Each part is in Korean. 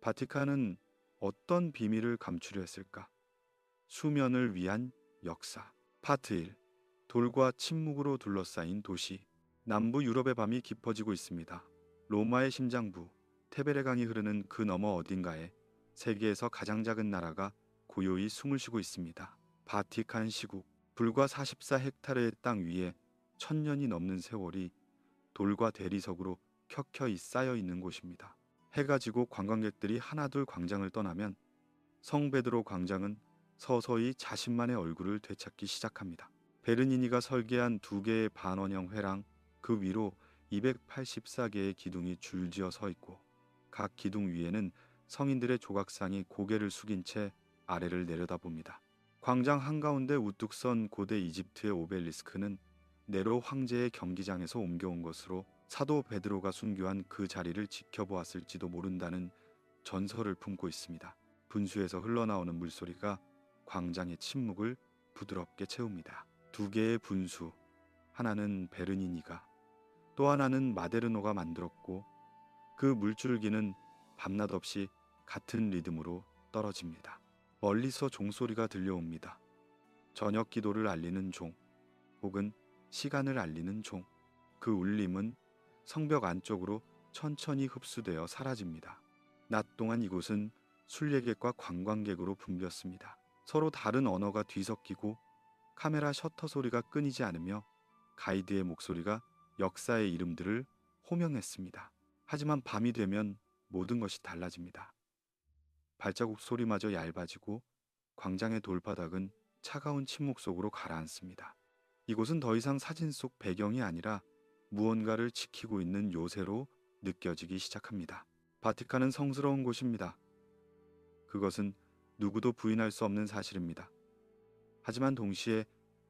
바티칸은 어떤 비밀을 감추려 했을까? 수면을 위한 역사. 파트 1. 돌과 침묵으로 둘러싸인 도시. 남부 유럽의 밤이 깊어지고 있습니다. 로마의 심장부, 테베레 강이 흐르는 그 너머 어딘가에 세계에서 가장 작은 나라가 고요히 숨을 쉬고 있습니다. 바티칸 시국. 불과 44헥타르의 땅 위에 천년이 넘는 세월이 돌과 대리석으로 켜켜이 쌓여 있는 곳입니다. 해가 지고 관광객들이 하나둘 광장을 떠나면 성 베드로 광장은 서서히 자신만의 얼굴을 되찾기 시작합니다. 베르니니가 설계한 두 개의 반원형 회랑, 그 위로 284개의 기둥이 줄지어 서 있고 각 기둥 위에는 성인들의 조각상이 고개를 숙인 채 아래를 내려다봅니다. 광장 한가운데 우뚝 선 고대 이집트의 오벨리스크는 네로 황제의 경기장에서 옮겨온 것으로 사도 베드로가 순교한 그 자리를 지켜보았을지도 모른다는 전설을 품고 있습니다. 분수에서 흘러나오는 물소리가 광장의 침묵을 부드럽게 채웁니다. 두 개의 분수, 하나는 베르니니가, 또 하나는 마데르노가 만들었고 그 물줄기는 밤낮 없이 같은 리듬으로 떨어집니다. 멀리서 종소리가 들려옵니다. 저녁 기도를 알리는 종, 혹은 시간을 알리는 종. 그 울림은 성벽 안쪽으로 천천히 흡수되어 사라집니다. 낮 동안 이곳은 순례객과 관광객으로 붐볐습니다. 서로 다른 언어가 뒤섞이고 카메라 셔터 소리가 끊이지 않으며 가이드의 목소리가 역사의 이름들을 호명했습니다. 하지만 밤이 되면 모든 것이 달라집니다. 발자국 소리마저 얇아지고 광장의 돌바닥은 차가운 침묵 속으로 가라앉습니다. 이곳은 더 이상 사진 속 배경이 아니라 무언가를 지키고 있는 요새로 느껴지기 시작합니다. 바티칸은 성스러운 곳입니다. 그것은 누구도 부인할 수 없는 사실입니다. 하지만 동시에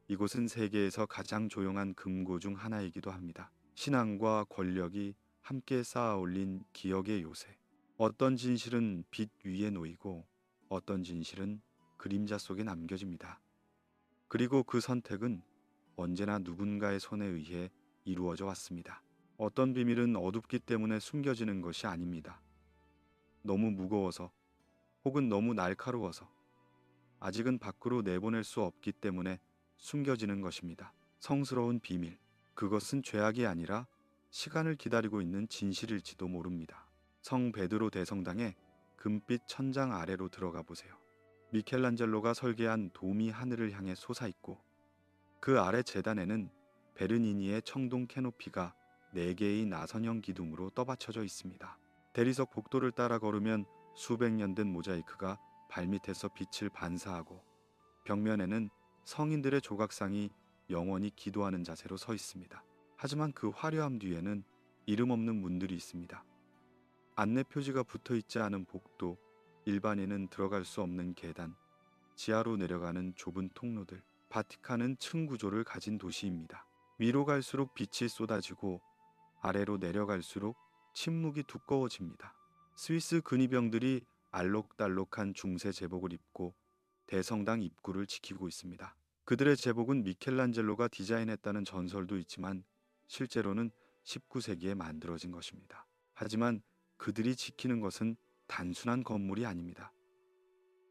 이곳은 세계에서 가장 조용한 금고 중 하나이기도 합니다. 신앙과 권력이 함께 쌓아 올린 기억의 요새. 어떤 진실은 빛 위에 놓이고 어떤 진실은 그림자 속에 남겨집니다. 그리고 그 선택은 언제나 누군가의 손에 의해 이루어져 왔습니다. 어떤 비밀은 어둡기 때문에 숨겨지는 것이 아닙니다. 너무 무거워서 혹은 너무 날카로워서 아직은 밖으로 내보낼 수 없기 때문에 숨겨지는 것입니다. 성스러운 비밀, 그것은 죄악이 아니라 시간을 기다리고 있는 진실일지도 모릅니다. 성 베드로 대성당의 금빛 천장 아래로 들어가 보세요. 미켈란젤로가 설계한 돔이 하늘을 향해 솟아있고 그 아래 재단에는 베르니니의 청동 캐노피가 4개의 나선형 기둥으로 떠받쳐져 있습니다. 대리석 복도를 따라 걸으면 수백 년 된 모자이크가 발밑에서 빛을 반사하고 벽면에는 성인들의 조각상이 영원히 기도하는 자세로 서 있습니다. 하지만 그 화려함 뒤에는 이름 없는 문들이 있습니다. 안내 표지가 붙어 있지 않은 복도, 일반인은 들어갈 수 없는 계단, 지하로 내려가는 좁은 통로들. 바티칸은 층 구조를 가진 도시입니다. 위로 갈수록 빛이 쏟아지고 아래로 내려갈수록 침묵이 두꺼워집니다. 스위스 근위병들이 알록달록한 중세 제복을 입고 대성당 입구를 지키고 있습니다. 그들의 제복은 미켈란젤로가 디자인했다는 전설도 있지만 실제로는 19세기에 만들어진 것입니다. 하지만 그들이 지키는 것은 단순한 건물이 아닙니다.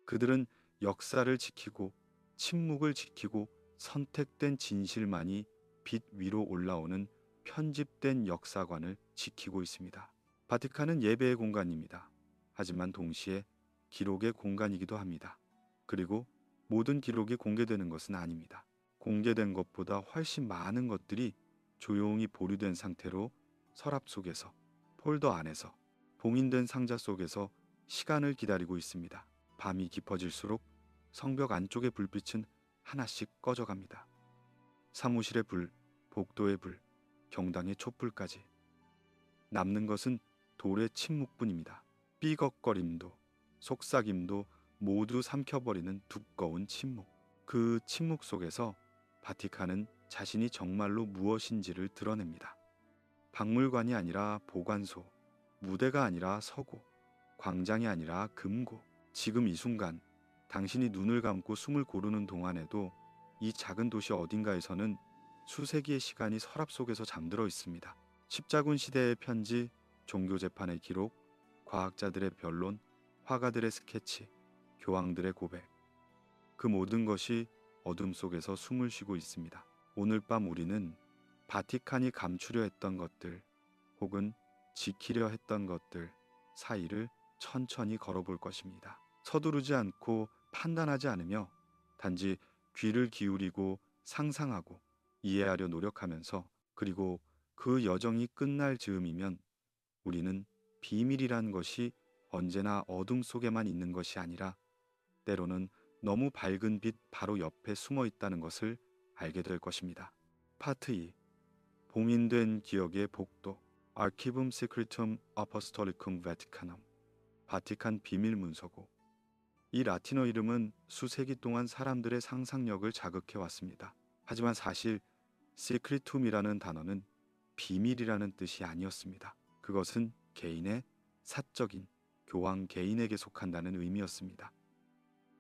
그들은 역사를 지키고 침묵을 지키고 선택된 진실만이 빛 위로 올라오는 편집된 역사관을 지키고 있습니다. 바티칸은 예배의 공간입니다. 하지만 동시에 기록의 공간이기도 합니다. 그리고 모든 기록이 공개되는 것은 아닙니다. 공개된 것보다 훨씬 많은 것들이 조용히 보류된 상태로 서랍 속에서, 폴더 안에서, 봉인된 상자 속에서 시간을 기다리고 있습니다. 밤이 깊어질수록 성벽 안쪽의 불빛은 하나씩 꺼져갑니다. 사무실의 불, 복도의 불, 경당의 촛불까지. 남는 것은 돌의 침묵뿐입니다. 삐걱거림도, 속삭임도 모두 삼켜버리는 두꺼운 침묵. 그 침묵 속에서 바티칸은 자신이 정말로 무엇인지를 드러냅니다. 박물관이 아니라 보관소, 무대가 아니라 서고, 광장이 아니라 금고. 지금 이 순간 당신이 눈을 감고 숨을 고르는 동안에도 이 작은 도시 어딘가에서는 수세기의 시간이 서랍 속에서 잠들어 있습니다. 십자군 시대의 편지, 종교 재판의 기록, 과학자들의 변론, 화가들의 스케치, 교황들의 고백, 그 모든 것이 어둠 속에서 숨을 쉬고 있습니다. 오늘 밤 우리는 바티칸이 감추려 했던 것들 혹은 지키려 했던 것들 사이를 천천히 걸어볼 것입니다. 서두르지 않고 판단하지 않으며 단지 귀를 기울이고 상상하고 이해하려 노력하면서, 그리고 그 여정이 끝날 즈음이면 우리는 비밀이란 것이 언제나 어둠 속에만 있는 것이 아니라 때로는 너무 밝은 빛 바로 옆에 숨어 있다는 것을 알게 될 것입니다. 파트 2. 봉인된 기억의 복도. Archivum Secretum Apostolicum Vaticanum. 바티칸 비밀 문서고. 이 라틴어 이름은 수세기 동안 사람들의 상상력을 자극해 왔습니다. 하지만 사실 secretum이라는 단어는 비밀이라는 뜻이 아니었습니다. 그것은 개인의 사적인, 교황 개인에게 속한다는 의미였습니다.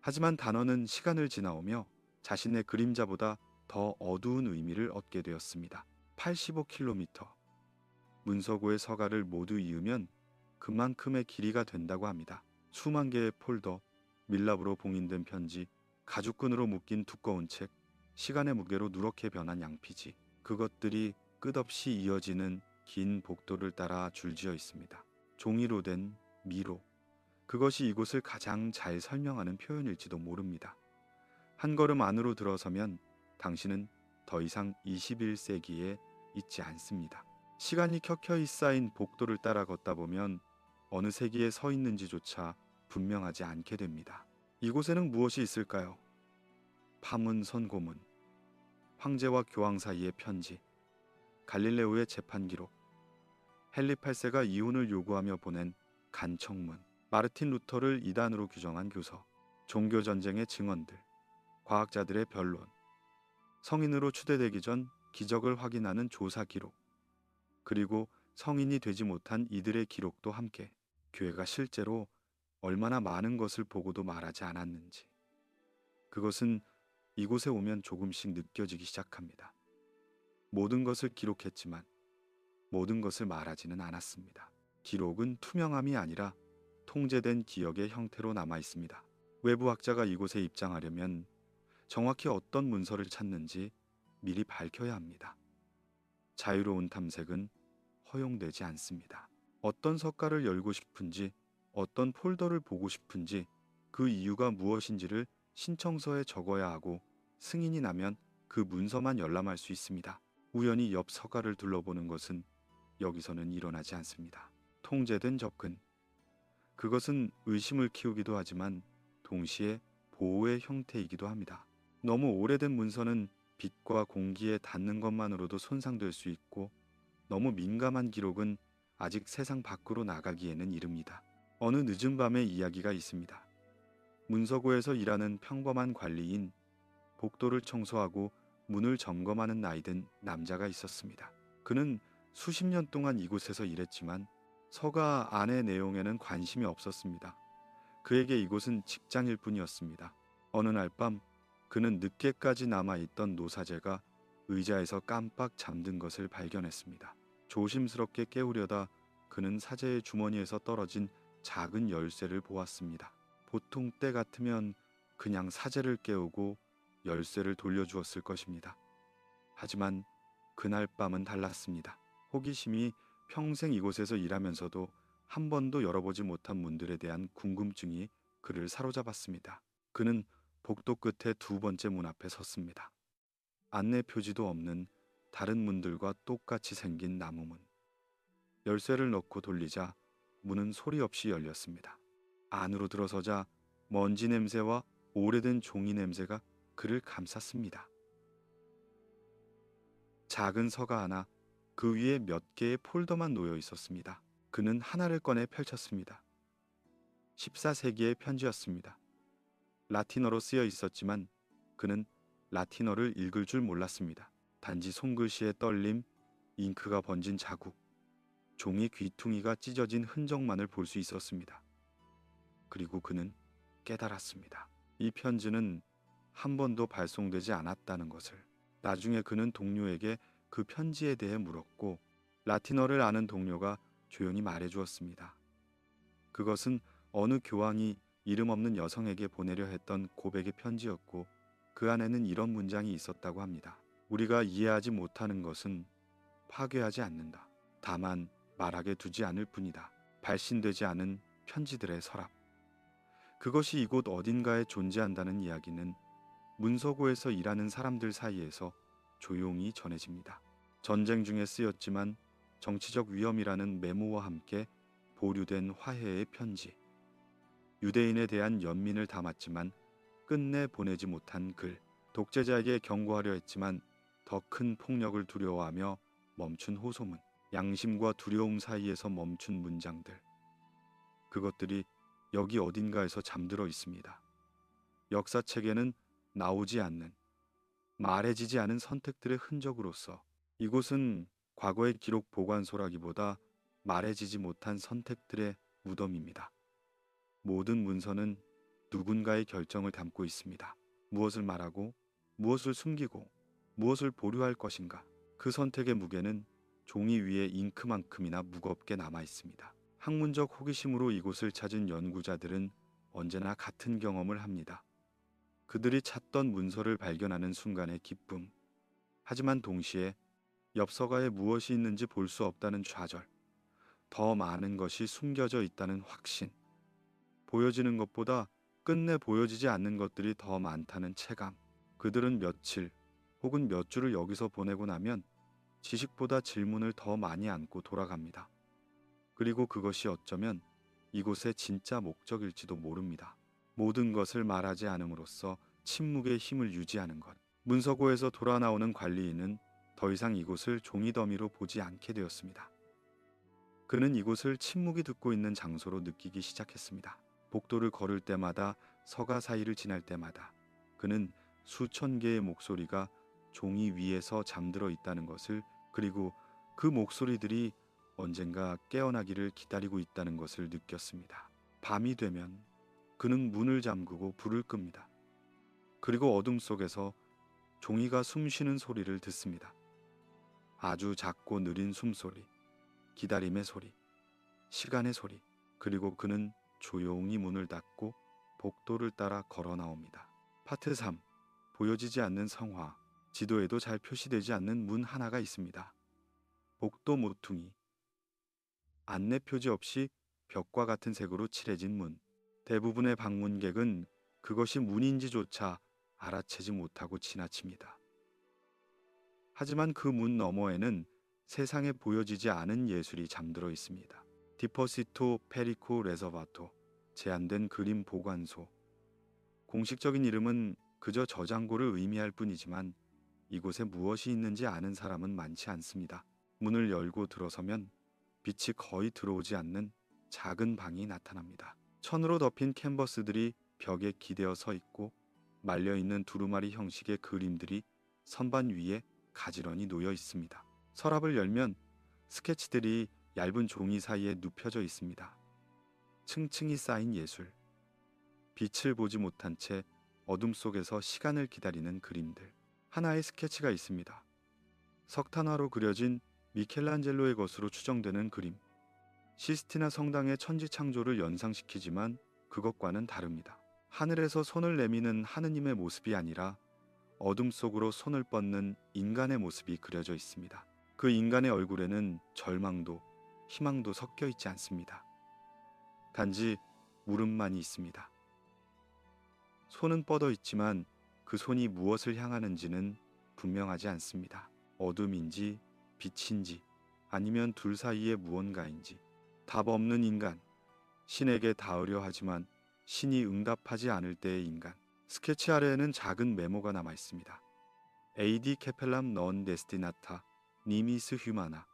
하지만 단어는 시간을 지나오며 자신의 그림자보다 더 어두운 의미를 얻게 되었습니다. 85km. 문서고의 서가를 모두 이으면 그만큼의 길이가 된다고 합니다. 수만 개의 폴더, 밀랍으로 봉인된 편지, 가죽끈으로 묶인 두꺼운 책, 시간의 무게로 누렇게 변한 양피지, 그것들이 끝없이 이어지는 긴 복도를 따라 줄지어 있습니다. 종이로 된 미로, 그것이 이곳을 가장 잘 설명하는 표현일지도 모릅니다. 한 걸음 안으로 들어서면 당신은 더 이상 21세기에 있지 않습니다. 시간이 켜켜이 쌓인 복도를 따라 걷다 보면 어느 세기에 서 있는지조차 분명하지 않게 됩니다. 이곳에는 무엇이 있을까요? 파문 선고문, 황제와 교황 사이의 편지, 갈릴레오의 재판 기록, 헨리 8세가 이혼을 요구하며 보낸 간청문, 마르틴 루터를 이단으로 규정한 교서, 종교 전쟁의 증언들, 과학자들의 변론, 성인으로 추대되기 전 기적을 확인하는 조사 기록, 그리고 성인이 되지 못한 이들의 기록도 함께, 교회가 실제로 얼마나 많은 것을 보고도 말하지 않았는지, 그것은 이곳에 오면 조금씩 느껴지기 시작합니다. 모든 것을 기록했지만 모든 것을 말하지는 않았습니다. 기록은 투명함이 아니라 통제된 기억의 형태로 남아 있습니다. 외부 학자가 이곳에 입장하려면 정확히 어떤 문서를 찾는지 미리 밝혀야 합니다. 자유로운 탐색은 허용되지 않습니다. 어떤 서가를 열고 싶은지, 어떤 폴더를 보고 싶은지, 그 이유가 무엇인지를 신청서에 적어야 하고 승인이 나면 그 문서만 열람할 수 있습니다. 우연히 옆 서가를 둘러보는 것은 여기서는 일어나지 않습니다. 통제된 접근. 그것은 의심을 키우기도 하지만 동시에 보호의 형태이기도 합니다. 너무 오래된 문서는 빛과 공기에 닿는 것만으로도 손상될 수 있고, 너무 민감한 기록은 아직 세상 밖으로 나가기에는 이릅니다. 어느 늦은 밤의 이야기가 있습니다. 문서고에서 일하는 평범한 관리인, 복도를 청소하고 문을 점검하는 나이든 남자가 있었습니다. 그는 수십 년 동안 이곳에서 일했지만 서가 안의 내용에는 관심이 없었습니다. 그에게 이곳은 직장일 뿐이었습니다. 어느 날 밤 그는 늦게까지 남아있던 노사제가 의자에서 깜빡 잠든 것을 발견했습니다. 조심스럽게 깨우려다 그는 사제의 주머니에서 떨어진 작은 열쇠를 보았습니다. 보통 때 같으면 그냥 사제를 깨우고 열쇠를 돌려주었을 것입니다. 하지만 그날 밤은 달랐습니다. 호기심이 평생 이곳에서 일하면서도 한 번도 열어보지 못한 문들에 대한 궁금증이 그를 사로잡았습니다. 그는 복도 끝에 두 번째 문 앞에 섰습니다. 안내 표지도 없는 다른 문들과 똑같이 생긴 나무문. 열쇠를 넣고 돌리자 문은 소리 없이 열렸습니다. 안으로 들어서자 먼지 냄새와 오래된 종이 냄새가 그를 감쌌습니다. 작은 서가 하나, 그 위에 몇 개의 폴더만 놓여 있었습니다. 그는 하나를 꺼내 펼쳤습니다. 14세기의 편지였습니다. 라틴어로 쓰여 있었지만 그는 라틴어를 읽을 줄 몰랐습니다. 단지 손글씨의 떨림, 잉크가 번진 자국, 종이 귀퉁이가 찢어진 흔적만을 볼 수 있었습니다. 그리고 그는 깨달았습니다. 이 편지는 한 번도 발송되지 않았다는 것을. 나중에 그는 동료에게 그 편지에 대해 물었고 라틴어를 아는 동료가 조용히 말해주었습니다. 그것은 어느 교황이 이름 없는 여성에게 보내려 했던 고백의 편지였고 그 안에는 이런 문장이 있었다고 합니다. 우리가 이해하지 못하는 것은 파괴하지 않는다. 다만 말하게 두지 않을 뿐이다. 발신되지 않은 편지들의 서랍. 그것이 이곳 어딘가에 존재한다는 이야기는 문서고에서 일하는 사람들 사이에서 조용히 전해집니다. 전쟁 중에 쓰였지만 정치적 위험이라는 메모와 함께 보류된 화해의 편지. 유대인에 대한 연민을 담았지만 끝내 보내지 못한 글. 독재자에게 경고하려 했지만 더 큰 폭력을 두려워하며 멈춘 호소문. 양심과 두려움 사이에서 멈춘 문장들. 그것들이 여기 어딘가에서 잠들어 있습니다. 역사책에는 나오지 않는, 말해지지 않은 선택들의 흔적으로서 이곳은 과거의 기록 보관소라기보다 말해지지 못한 선택들의 무덤입니다. 모든 문서는 누군가의 결정을 담고 있습니다. 무엇을 말하고, 무엇을 숨기고, 무엇을 보류할 것인가. 그 선택의 무게는 종이 위에 잉크만큼이나 무겁게 남아 있습니다. 학문적 호기심으로 이곳을 찾은 연구자들은 언제나 같은 경험을 합니다. 그들이 찾던 문서를 발견하는 순간의 기쁨. 하지만 동시에 엽서가에 무엇이 있는지 볼 수 없다는 좌절. 더 많은 것이 숨겨져 있다는 확신. 보여지는 것보다 끝내 보여지지 않는 것들이 더 많다는 체감. 그들은 며칠 혹은 몇 주를 여기서 보내고 나면 지식보다 질문을 더 많이 안고 돌아갑니다. 그리고 그것이 어쩌면 이곳의 진짜 목적일지도 모릅니다. 모든 것을 말하지 않음으로써 침묵의 힘을 유지하는 것. 문서고에서 돌아 나오는 관리인은 더 이상 이곳을 종이 더미로 보지 않게 되었습니다. 그는 이곳을 침묵이 듣고 있는 장소로 느끼기 시작했습니다. 복도를 걸을 때마다, 서가 사이를 지날 때마다 그는 수천 개의 목소리가 종이 위에서 잠들어 있다는 것을, 그리고 그 목소리들이 언젠가 깨어나기를 기다리고 있다는 것을 느꼈습니다. 밤이 되면 그는 문을 잠그고 불을 끕니다. 그리고 어둠 속에서 종이가 숨쉬는 소리를 듣습니다. 아주 작고 느린 숨소리, 기다림의 소리, 시간의 소리. 그리고 그는 조용히 문을 닫고 복도를 따라 걸어 나옵니다. 파트 3. 보여지지 않는 성화. 지도에도 잘 표시되지 않는 문 하나가 있습니다. 복도 모퉁이. 안내 표지 없이 벽과 같은 색으로 칠해진 문. 대부분의 방문객은 그것이 문인지조차 알아채지 못하고 지나칩니다. 하지만 그 문 너머에는 세상에 보여지지 않은 예술이 잠들어 있습니다. 디포시토 페리코 레저바토, 제한된 그림 보관소. 공식적인 이름은 그저 저장고를 의미할 뿐이지만 이곳에 무엇이 있는지 아는 사람은 많지 않습니다. 문을 열고 들어서면 빛이 거의 들어오지 않는 작은 방이 나타납니다. 천으로 덮인 캔버스들이 벽에 기대어 서 있고 말려있는 두루마리 형식의 그림들이 선반 위에 가지런히 놓여 있습니다. 서랍을 열면 스케치들이 얇은 종이 사이에 눕혀져 있습니다. 층층이 쌓인 예술. 빛을 보지 못한 채 어둠 속에서 시간을 기다리는 그림들. 하나의 스케치가 있습니다. 석탄화로 그려진 미켈란젤로의 것으로 추정되는 그림. 시스티나 성당의 천지창조를 연상시키지만 그것과는 다릅니다. 하늘에서 손을 내미는 하느님의 모습이 아니라 어둠 속으로 손을 뻗는 인간의 모습이 그려져 있습니다. 그 인간의 얼굴에는 절망도 희망도 섞여 있지 않습니다. 단지 울음만이 있습니다. 손은 뻗어 있지만 그 손이 무엇을 향하는지는 분명하지 않습니다. 어둠인지 빛인지 아니면 둘 사이의 무언가인지. 답 없는 인간, 신에게 닿으려 하지만 신이 응답하지 않을 때의 인간. 스케치 아래에는 작은 메모가 남아 있습니다. AD 케펠람 넌 데스티나타 니미스 휴마나.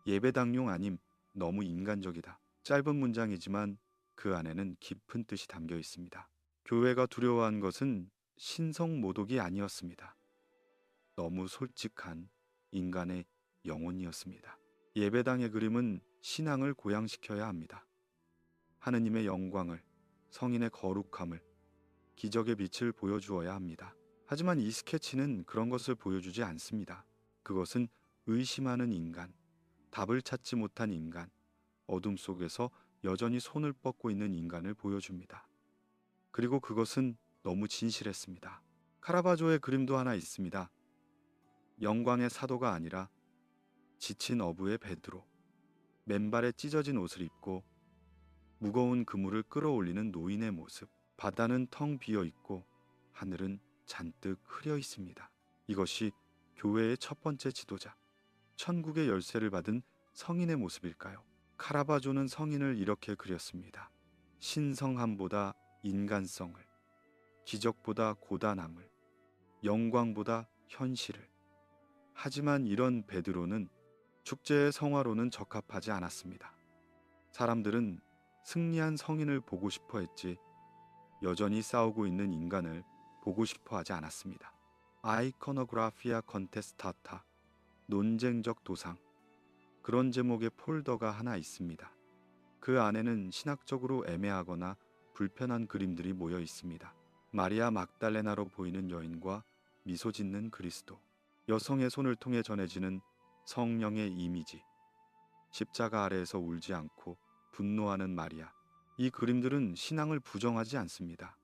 예배당용 아님, 너무 인간적이다. 짧은 문장이지만 그 안에는 깊은 뜻이 담겨 있습니다. 교회가 두려워한 것은 신성 모독이 아니었습니다. 너무 솔직한 인간의 영혼이었습니다. 예배당의 그림은 신앙을 고양시켜야 합니다. 하느님의 영광을, 성인의 거룩함을, 기적의 빛을 보여주어야 합니다. 하지만 이 스케치는 그런 것을 보여주지 않습니다. 그것은 의심하는 인간, 답을 찾지 못한 인간, 어둠 속에서 여전히 손을 뻗고 있는 인간을 보여줍니다. 그리고 그것은 너무 진실했습니다. 카라바조의 그림도 하나 있습니다. 영광의 사도가 아니라 지친 어부의 베드로, 맨발에 찢어진 옷을 입고 무거운 그물을 끌어올리는 노인의 모습. 바다는 텅 비어 있고 하늘은 잔뜩 흐려 있습니다. 이것이 교회의 첫 번째 지도자, 천국의 열쇠를 받은 성인의 모습일까요? 카라바조는 성인을 이렇게 그렸습니다. 신성함보다 인간성을, 기적보다 고단함을, 영광보다 현실을. 하지만 이런 베드로는 축제의 성화로는 적합하지 않았습니다. 사람들은 승리한 성인을 보고 싶어 했지 여전히 싸우고 있는 인간을 보고 싶어 하지 않았습니다. 아이코노그라피아 컨테스타타, 논쟁적 도상, 그런 제목의 폴더가 하나 있습니다. 그 안에는 신학적으로 애매하거나 불편한 그림들이 모여 있습니다. 마리아 막달레나로 보이는 여인과 미소 짓는 그리스도, 여성의 손을 통해 전해지는 성령의 이미지, 십자가 아래에서 울지 않고 분노하는 마리아. 이 그림들은 신앙을 부정하지 않습니다.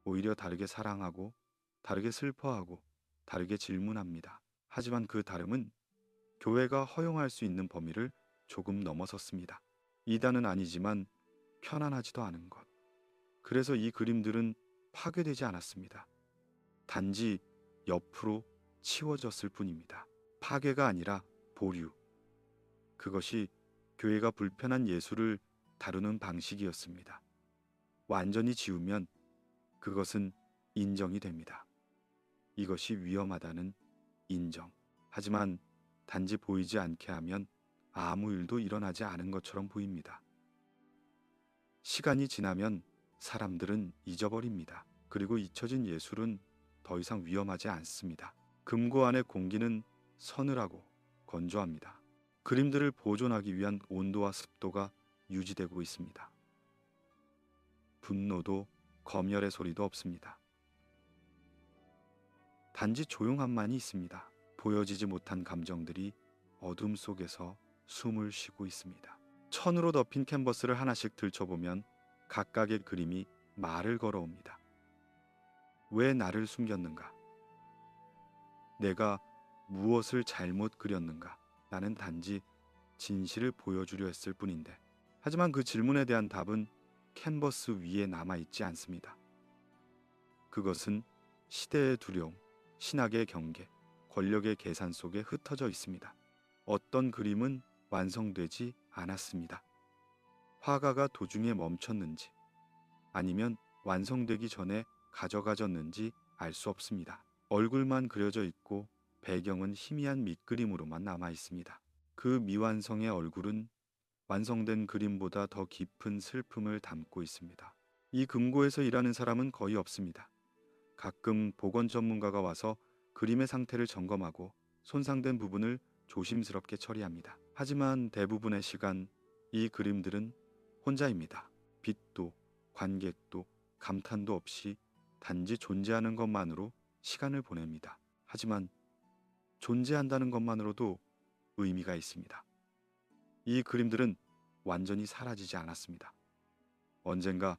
오히려 다르게 사랑하고, 다르게 슬퍼하고, 다르게 질문합니다. 하지만 그 다름은 교회가 허용할 수 있는 범위를 조금 넘어섰습니다. 이단은 아니지만 편안하지도 않은 것. 그래서 이 그림들은 파괴되지 않았습니다. 단지 옆으로 치워졌을 뿐입니다. 파괴가 아니라 보류. 그것이 교회가 불편한 예술을 다루는 방식이었습니다. 완전히 지우면 그것은 인정이 됩니다. 이것이 위험하다는 인정. 하지만 단지 보이지 않게 하면 아무 일도 일어나지 않은 것처럼 보입니다. 시간이 지나면 사람들은 잊어버립니다. 그리고 잊혀진 예술은 더 이상 위험하지 않습니다. 금고 안의 공기는 서늘하고 건조합니다. 그림들을 보존하기 위한 온도와 습도가 유지되고 있습니다. 분노도 검열의 소리도 없습니다. 단지 조용함만이 있습니다. 보여지지 못한 감정들이 어둠 속에서 숨을 쉬고 있습니다. 천으로 덮인 캔버스를 하나씩 들춰보면 각각의 그림이 말을 걸어옵니다. 왜 나를 숨겼는가? 내가 무엇을 잘못 그렸는가? 나는 단지 진실을 보여주려 했을 뿐인데. 하지만 그 질문에 대한 답은 캔버스 위에 남아있지 않습니다. 그것은 시대의 두려움, 신학의 경계, 권력의 계산 속에 흩어져 있습니다. 어떤 그림은 완성되지 않았습니다. 화가가 도중에 멈췄는지 아니면 완성되기 전에 가져가졌는지 알 수 없습니다. 얼굴만 그려져 있고 배경은 희미한 밑그림으로만 남아 있습니다. 그 미완성의 얼굴은 완성된 그림보다 더 깊은 슬픔을 담고 있습니다. 이 금고에서 일하는 사람은 거의 없습니다. 가끔 복원 전문가가 와서 그림의 상태를 점검하고 손상된 부분을 조심스럽게 처리합니다. 하지만 대부분의 시간 이 그림들은 혼자입니다. 빛도 관객도 감탄도 없이 단지 존재하는 것만으로 시간을 보냅니다. 하지만 존재한다는 것만으로도 의미가 있습니다. 이 그림들은 완전히 사라지지 않았습니다. 언젠가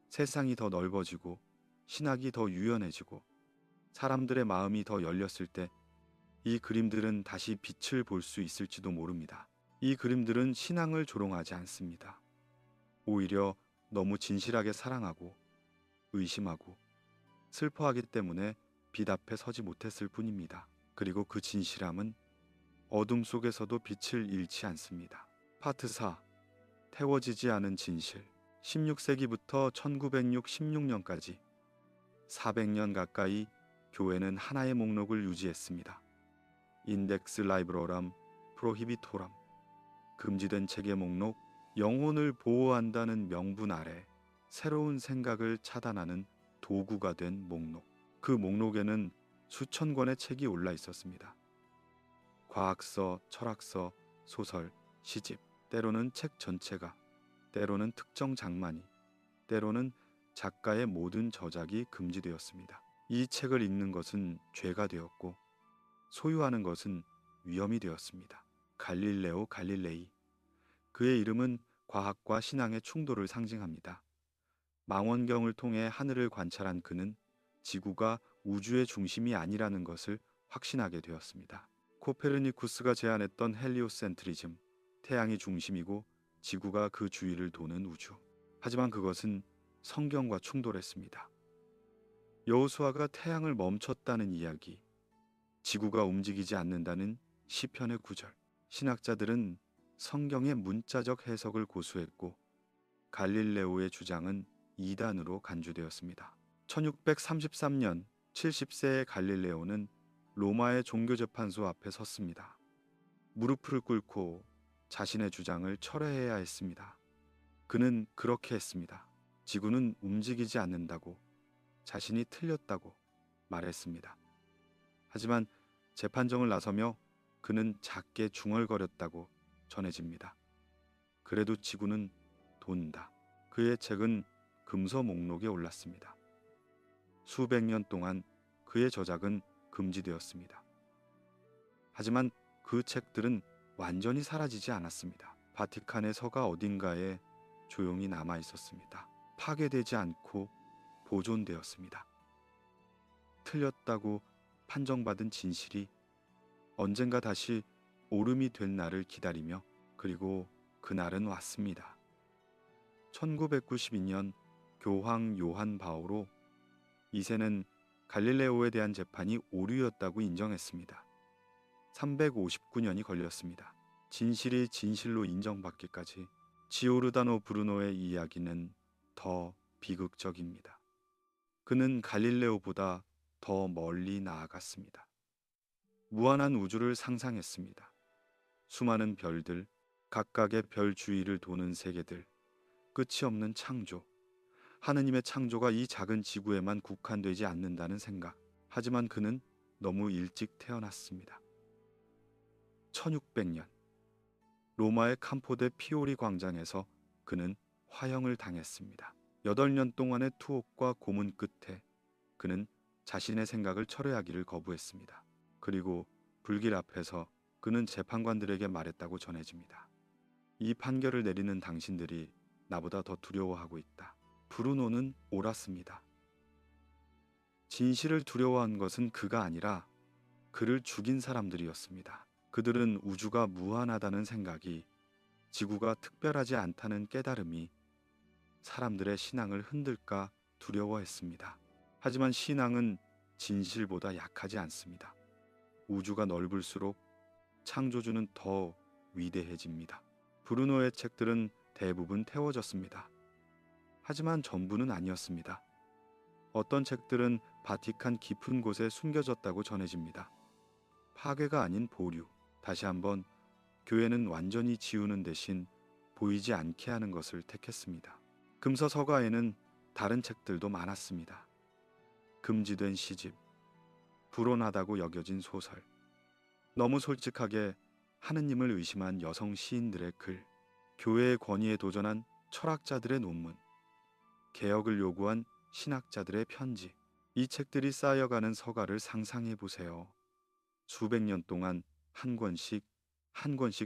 세상이 더 넓어지고 신학이 더 유연해지고 사람들의 마음이 더 열렸을 때 이 그림들은 다시 빛을 볼 수 있을지도 모릅니다. 이 그림들은 신앙을 조롱하지 않습니다. 오히려 너무 진실하게 사랑하고 의심하고 슬퍼하기 때문에 빛 앞에 서지 못했을 뿐입니다. 그리고 그 진실함은 어둠 속에서도 빛을 잃지 않습니다. 파트 4. 태워지지 않은 진실. 16세기부터 1916년까지 400년 가까이 교회는 하나의 목록을 유지했습니다. 인덱스 라이브러람 프로히비토람, 금지된 책의 목록, 영혼을 보호한다는 명분 아래 새로운 생각을 차단하는 도구가 된 목록. 그 목록에는 수천 권의 책이 올라 있었습니다. 과학서, 철학서, 소설, 시집, 때로는 책 전체가, 때로는 특정 장만이, 때로는 작가의 모든 저작이 금지되었습니다. 이 책을 읽는 것은 죄가 되었고 소유하는 것은 위험이 되었습니다. 갈릴레오 갈릴레이, 그의 이름은 과학과 신앙의 충돌을 상징합니다. 망원경을 통해 하늘을 관찰한 그는 지구가 우주의 중심이 아니라는 것을 확신하게 되었습니다. 코페르니쿠스가 제안했던 헬리오센트리즘, 태양이 중심이고 지구가 그 주위를 도는 우주. 하지만 그것은 성경과 충돌했습니다. 여호수아가 태양을 멈췄다는 이야기, 지구가 움직이지 않는다는 시편의 구절. 신학자들은 성경의 문자적 해석을 고수했고 갈릴레오의 주장은 이단으로 간주되었습니다. 1633년 70세의 갈릴레오는 로마의 종교재판소 앞에 섰습니다. 무릎을 꿇고 자신의 주장을 철회해야 했습니다. 그는 그렇게 했습니다. 지구는 움직이지 않는다고, 자신이 틀렸다고 말했습니다. 하지만 재판정을 나서며 그는 작게 중얼거렸다고 전해집니다. 그래도 지구는 돈다. 그의 책은 금서 목록에 올랐습니다. 수백 년 동안 그의 저작은 금지되었습니다. 하지만 그 책들은 완전히 사라지지 않았습니다. 바티칸의 서가 어딘가에 조용히 남아 있었습니다. 파괴되지 않고 보존되었습니다. 틀렸다고 판정받은 진실이 언젠가 다시 오름이 될 날을 기다리며, 그리고 그날은 왔습니다. 1992년 교황 요한 바오로 2세는 갈릴레오에 대한 재판이 오류였다고 인정했습니다. 359년이 걸렸습니다. 진실이 진실로 인정받기까지. 지오르다노 브루노의 이야기는 더 비극적입니다. 그는 갈릴레오보다 더 멀리 나아갔습니다. 무한한 우주를 상상했습니다. 수많은 별들, 각각의 별 주위를 도는 세계들, 끝이 없는 창조. 하느님의 창조가 이 작은 지구에만 국한되지 않는다는 생각. 하지만 그는 너무 일찍 태어났습니다. 1600년 로마의 캄포데 피오리 광장에서 그는 화형을 당했습니다. 8년 동안의 투옥과 고문 끝에 그는 자신의 생각을 철회하기를 거부했습니다. 그리고 불길 앞에서 그는 재판관들에게 말했다고 전해집니다. 이 판결을 내리는 당신들이 나보다 더 두려워하고 있다. 브루노는 옳았습니다. 진실을 두려워한 것은 그가 아니라 그를 죽인 사람들이었습니다. 그들은 우주가 무한하다는 생각이, 지구가 특별하지 않다는 깨달음이 사람들의 신앙을 흔들까 두려워했습니다. 하지만 신앙은 진실보다 약하지 않습니다. 우주가 넓을수록 창조주는 더 위대해집니다. 브루노의 책들은 대부분 태워졌습니다. 하지만 전부는 아니었습니다. 어떤 책들은 바티칸 깊은 곳에 숨겨졌다고 전해집니다. 파괴가 아닌 보류. 다시 한번 교회는 완전히 지우는 대신 보이지 않게 하는 것을 택했습니다. 금서 서가에는 다른 책들도 많았습니다. 금지된 시집, 불온하다고 여겨진 소설, 너무 솔직하게 하느님을 의심한 여성 시인들의 글, 교회의 권위에 도전한 철학자들의 논문, 개혁을 요구한 신학자들의 편지. 이 책들이 쌓여가는 서가를 상상해 보세요. 수백 년 동안 한 권씩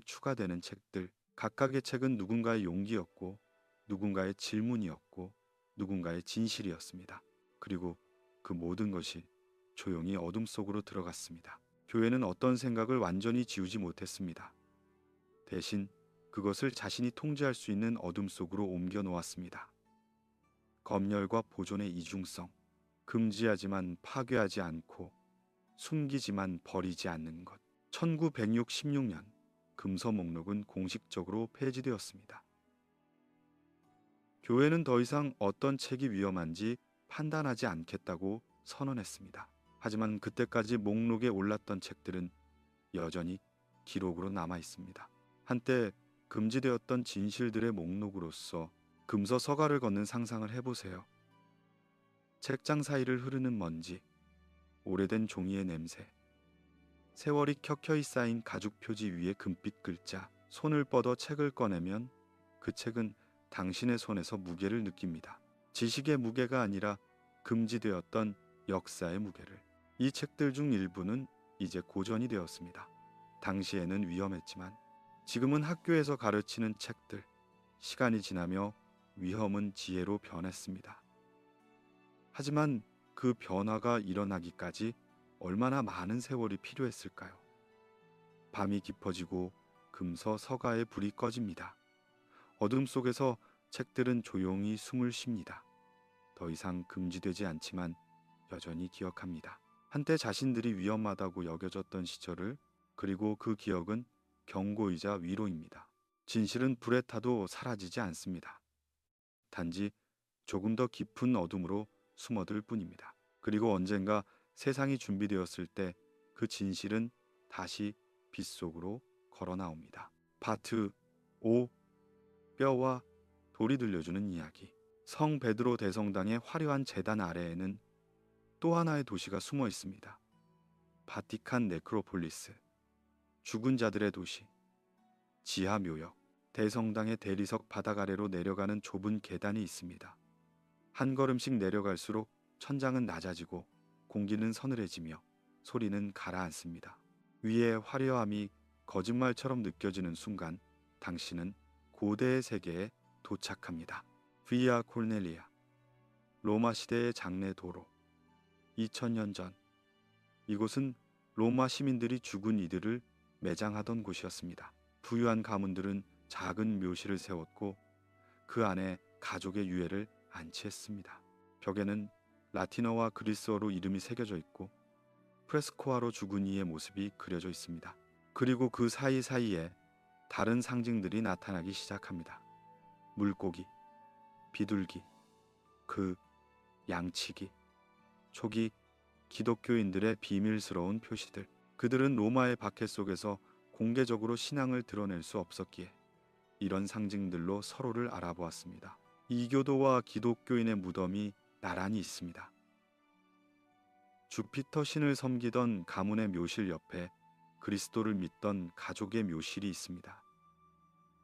추가되는 책들. 각각의 책은 누군가의 용기였고, 누군가의 질문이었고, 누군가의 진실이었습니다. 그리고 그 모든 것이 조용히 어둠 속으로 들어갔습니다. 교회는 어떤 생각을 완전히 지우지 못했습니다. 대신 그것을 자신이 통제할 수 있는 어둠 속으로 옮겨 놓았습니다. 검열과 보존의 이중성, 금지하지만 파괴하지 않고 숨기지만 버리지 않는 것. 1916년 금서 목록은 공식적으로 폐지되었습니다. 교회는 더 이상 어떤 책이 위험한지 판단하지 않겠다고 선언했습니다. 하지만 그때까지 목록에 올랐던 책들은 여전히 기록으로 남아 있습니다. 한때 금지되었던 진실들의 목록으로서 금서 서가를 걷는 상상을 해보세요. 책장 사이를 흐르는 먼지, 오래된 종이의 냄새, 세월이 켜켜이 쌓인 가죽 표지 위에 금빛 글자. 손을 뻗어 책을 꺼내면 그 책은 당신의 손에서 무게를 느낍니다. 지식의 무게가 아니라 금지되었던 역사의 무게를. 이 책들 중 일부는 이제 고전이 되었습니다. 당시에는 위험했지만 지금은 학교에서 가르치는 책들, 시간이 지나며 위험은 지혜로 변했습니다. 하지만 그 변화가 일어나기까지 얼마나 많은 세월이 필요했을까요? 밤이 깊어지고 금서 서가의 불이 꺼집니다. 어둠 속에서 책들은 조용히 숨을 쉽니다. 더 이상 금지되지 않지만 여전히 기억합니다. 한때 자신들이 위험하다고 여겨졌던 시절을, 그리고 그 기억은 경고이자 위로입니다. 진실은 불에 타도 사라지지 않습니다. 단지 조금 더 깊은 어둠으로 숨어들 뿐입니다. 그리고 언젠가 세상이 준비되었을 때 그 진실은 다시 빛 속으로 걸어 나옵니다. 파트 5. 뼈와 돌이 들려주는 이야기. 성 베드로 대성당의 화려한 제단 아래에는 또 하나의 도시가 숨어 있습니다. 바티칸 네크로폴리스, 죽은 자들의 도시. 지하 묘역. 대성당의 대리석 바닥 아래로 내려가는 좁은 계단이 있습니다. 한 걸음씩 내려갈수록 천장은 낮아지고 공기는 서늘해지며 소리는 가라앉습니다. 위의 화려함이 거짓말처럼 느껴지는 순간 당신은 고대의 세계에 도착합니다. 비아 콜넬리아. 로마 시대의 장례 도로. 2000년 전 이곳은 로마 시민들이 죽은 이들을 매장하던 곳이었습니다. 부유한 가문들은 작은 묘실을 세웠고 그 안에 가족의 유해를 안치했습니다. 벽에는 라틴어와 그리스어로 이름이 새겨져 있고 프레스코아로 죽은 이의 모습이 그려져 있습니다. 그리고 그 사이사이에 다른 상징들이 나타나기 시작합니다. 물고기, 비둘기, 그 양치기. 초기 기독교인들의 비밀스러운 표시들. 그들은 로마의 박해 속에서 공개적으로 신앙을 드러낼 수 없었기에 이런 상징들로 서로를 알아보았습니다. 이교도와 기독교인의 무덤이 나란히 있습니다. 주피터 신을 섬기던 가문의 묘실 옆에 그리스도를 믿던 가족의 묘실이 있습니다.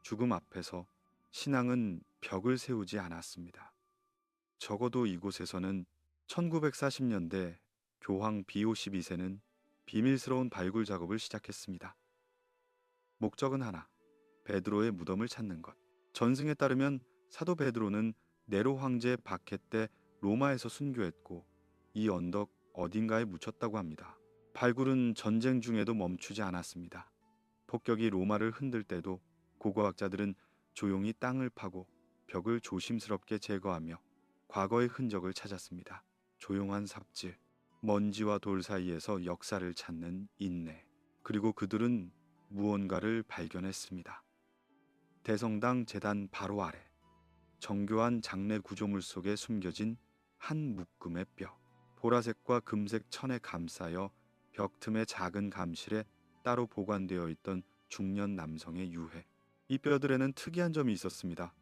죽음 앞에서 신앙은 벽을 세우지 않았습니다. 적어도 이곳에서는 1940년대 교황 비오 12세는 비밀스러운 발굴 작업을 시작했습니다. 목적은 하나, 베드로의 무덤을 찾는 것. 전승에 따르면 사도 베드로는 네로 황제 박해 때 로마에서 순교했고 이 언덕 어딘가에 묻혔다고 합니다. 발굴은 전쟁 중에도 멈추지 않았습니다. 폭격이 로마를 흔들 때도 고고학자들은 조용히 땅을 파고 벽을 조심스럽게 제거하며 과거의 흔적을 찾았습니다. 조용한 삽질, 먼지와 돌 사이에서 역사를 찾는 인내. 그리고 그들은 무언가를 발견했습니다. 대성당 제단 바로 아래, 정교한 장례 구조물 속에 숨겨진 한 묶음의 뼈. 보라색과 금색 천에 감싸여 벽 틈의 작은 감실에 따로 보관되어 있던 중년 남성의 유해. 이 뼈들에는 특이한 점이 있었습니다.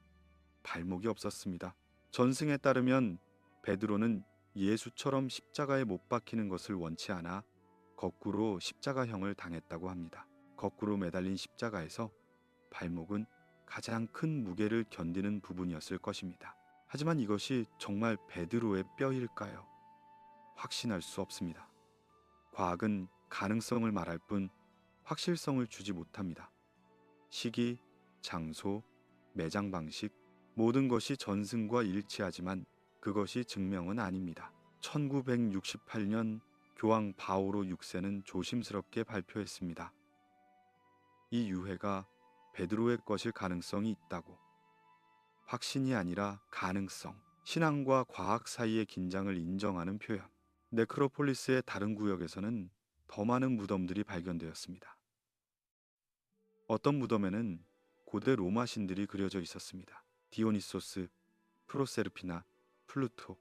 발목이 없었습니다. 전승에 따르면 베드로는 예수처럼 십자가에 못 박히는 것을 원치 않아 거꾸로 십자가형을 당했다고 합니다. 거꾸로 매달린 십자가에서 발목은 가장 큰 무게를 견디는 부분이었을 것입니다. 하지만 이것이 정말 베드로의 뼈일까요? 확신할 수 없습니다. 과학은 가능성을 말할 뿐 확실성을 주지 못합니다. 시기, 장소, 매장 방식, 모든 것이 전승과 일치하지만 그것이 증명은 아닙니다. 1968년 교황 바오로 6세는 조심스럽게 발표했습니다. 이 유해가 베드로의 것일 가능성이 있다고. 확신이 아니라 가능성. 신앙과 과학 사이의 긴장을 인정하는 표현. 네크로폴리스의 다른 구역에서는 더 많은 무덤들이 발견되었습니다. 어떤 무덤에는 고대 로마 신들이 그려져 있었습니다. 디오니소스, 프로세르피나, 플루토,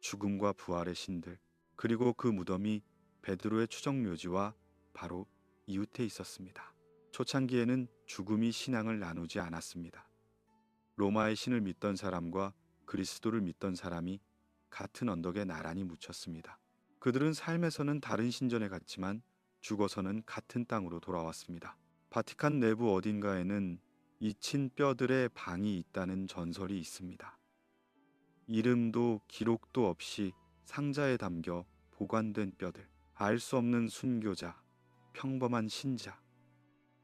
죽음과 부활의 신들. 그리고 그 무덤이 베드로의 추정 묘지와 바로 이웃에 있었습니다. 초창기에는 죽음이 신앙을 나누지 않았습니다. 로마의 신을 믿던 사람과 그리스도를 믿던 사람이 같은 언덕에 나란히 묻혔습니다. 그들은 삶에서는 다른 신전에 갔지만 죽어서는 같은 땅으로 돌아왔습니다. 바티칸 내부 어딘가에는 잊힌 뼈들의 방이 있다는 전설이 있습니다. 이름도 기록도 없이 상자에 담겨 보관된 뼈들. 알 수 없는 순교자, 평범한 신자.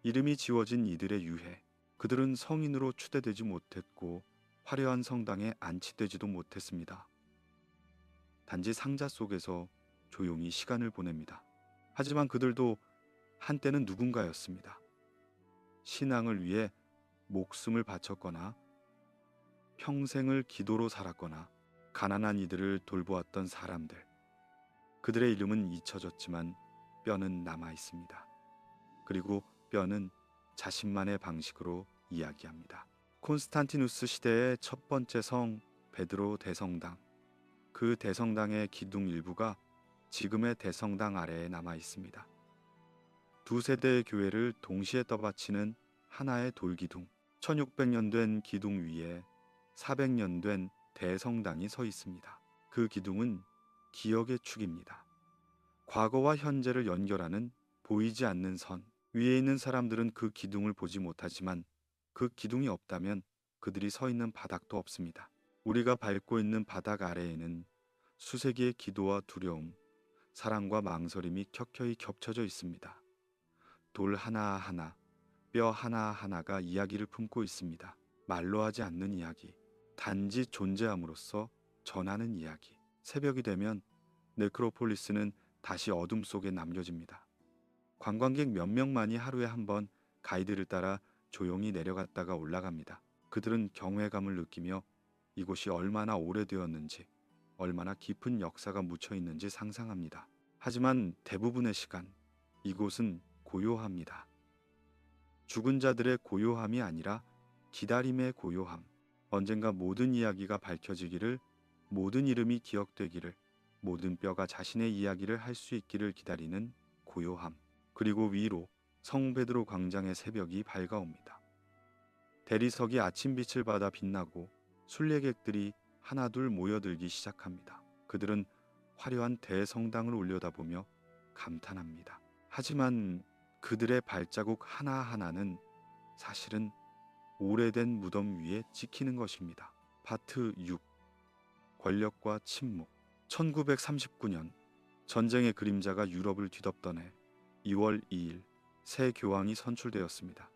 이름이 지워진 이들의 유해. 그들은 성인으로 추대되지 못했고 화려한 성당에 안치되지도 못했습니다. 단지 상자 속에서 조용히 시간을 보냅니다. 하지만 그들도 한때는 누군가였습니다. 신앙을 위해 목숨을 바쳤거나 평생을 기도로 살았거나 가난한 이들을 돌보았던 사람들. 그들의 이름은 잊혀졌지만 뼈는 남아 있습니다. 그리고 뼈는 자신만의 방식으로 이야기합니다. 콘스탄티누스 시대의 첫 번째 성 베드로 대성당. 그 대성당의 기둥 일부가 지금의 대성당 아래에 남아 있습니다. 두 세대의 교회를 동시에 떠받치는 하나의 돌기둥. 1600년 된 기둥 위에 400년 된 대성당이 서 있습니다. 그 기둥은 기억의 축입니다. 과거와 현재를 연결하는 보이지 않는 선. 위에 있는 사람들은 그 기둥을 보지 못하지만 그 기둥이 없다면 그들이 서 있는 바닥도 없습니다. 우리가 밟고 있는 바닥 아래에는 수세기의 기도와 두려움, 사랑과 망설임이 켜켜이 겹쳐져 있습니다. 돌 하나하나, 뼈 하나하나가 이야기를 품고 있습니다. 말로 하지 않는 이야기, 단지 존재함으로써 전하는 이야기. 새벽이 되면 네크로폴리스는 다시 어둠 속에 남겨집니다. 관광객 몇 명만이 하루에 한 번 가이드를 따라 조용히 내려갔다가 올라갑니다. 그들은 경외감을 느끼며 이곳이 얼마나 오래되었는지, 얼마나 깊은 역사가 묻혀 있는지 상상합니다. 하지만 대부분의 시간 이곳은 고요합니다. 죽은 자들의 고요함이 아니라 기다림의 고요함. 언젠가 모든 이야기가 밝혀지기를, 모든 이름이 기억되기를, 모든 뼈가 자신의 이야기를 할 수 있기를 기다리는 고요함. 그리고 위로 성 베드로 광장의 새벽이 밝아옵니다. 대리석이 아침빛을 받아 빛나고 순례객들이 하나둘 모여들기 시작합니다. 그들은 화려한 대성당을 올려다보며 감탄합니다. 하지만 그들의 발자국 하나하나는 사실은 오래된 무덤 위에 찍히는 것입니다. 파트 6. 권력과 침묵. 1939년 전쟁의 그림자가 유럽을 뒤덮던 해 2월 2일 새 교황이 선출되었습니다.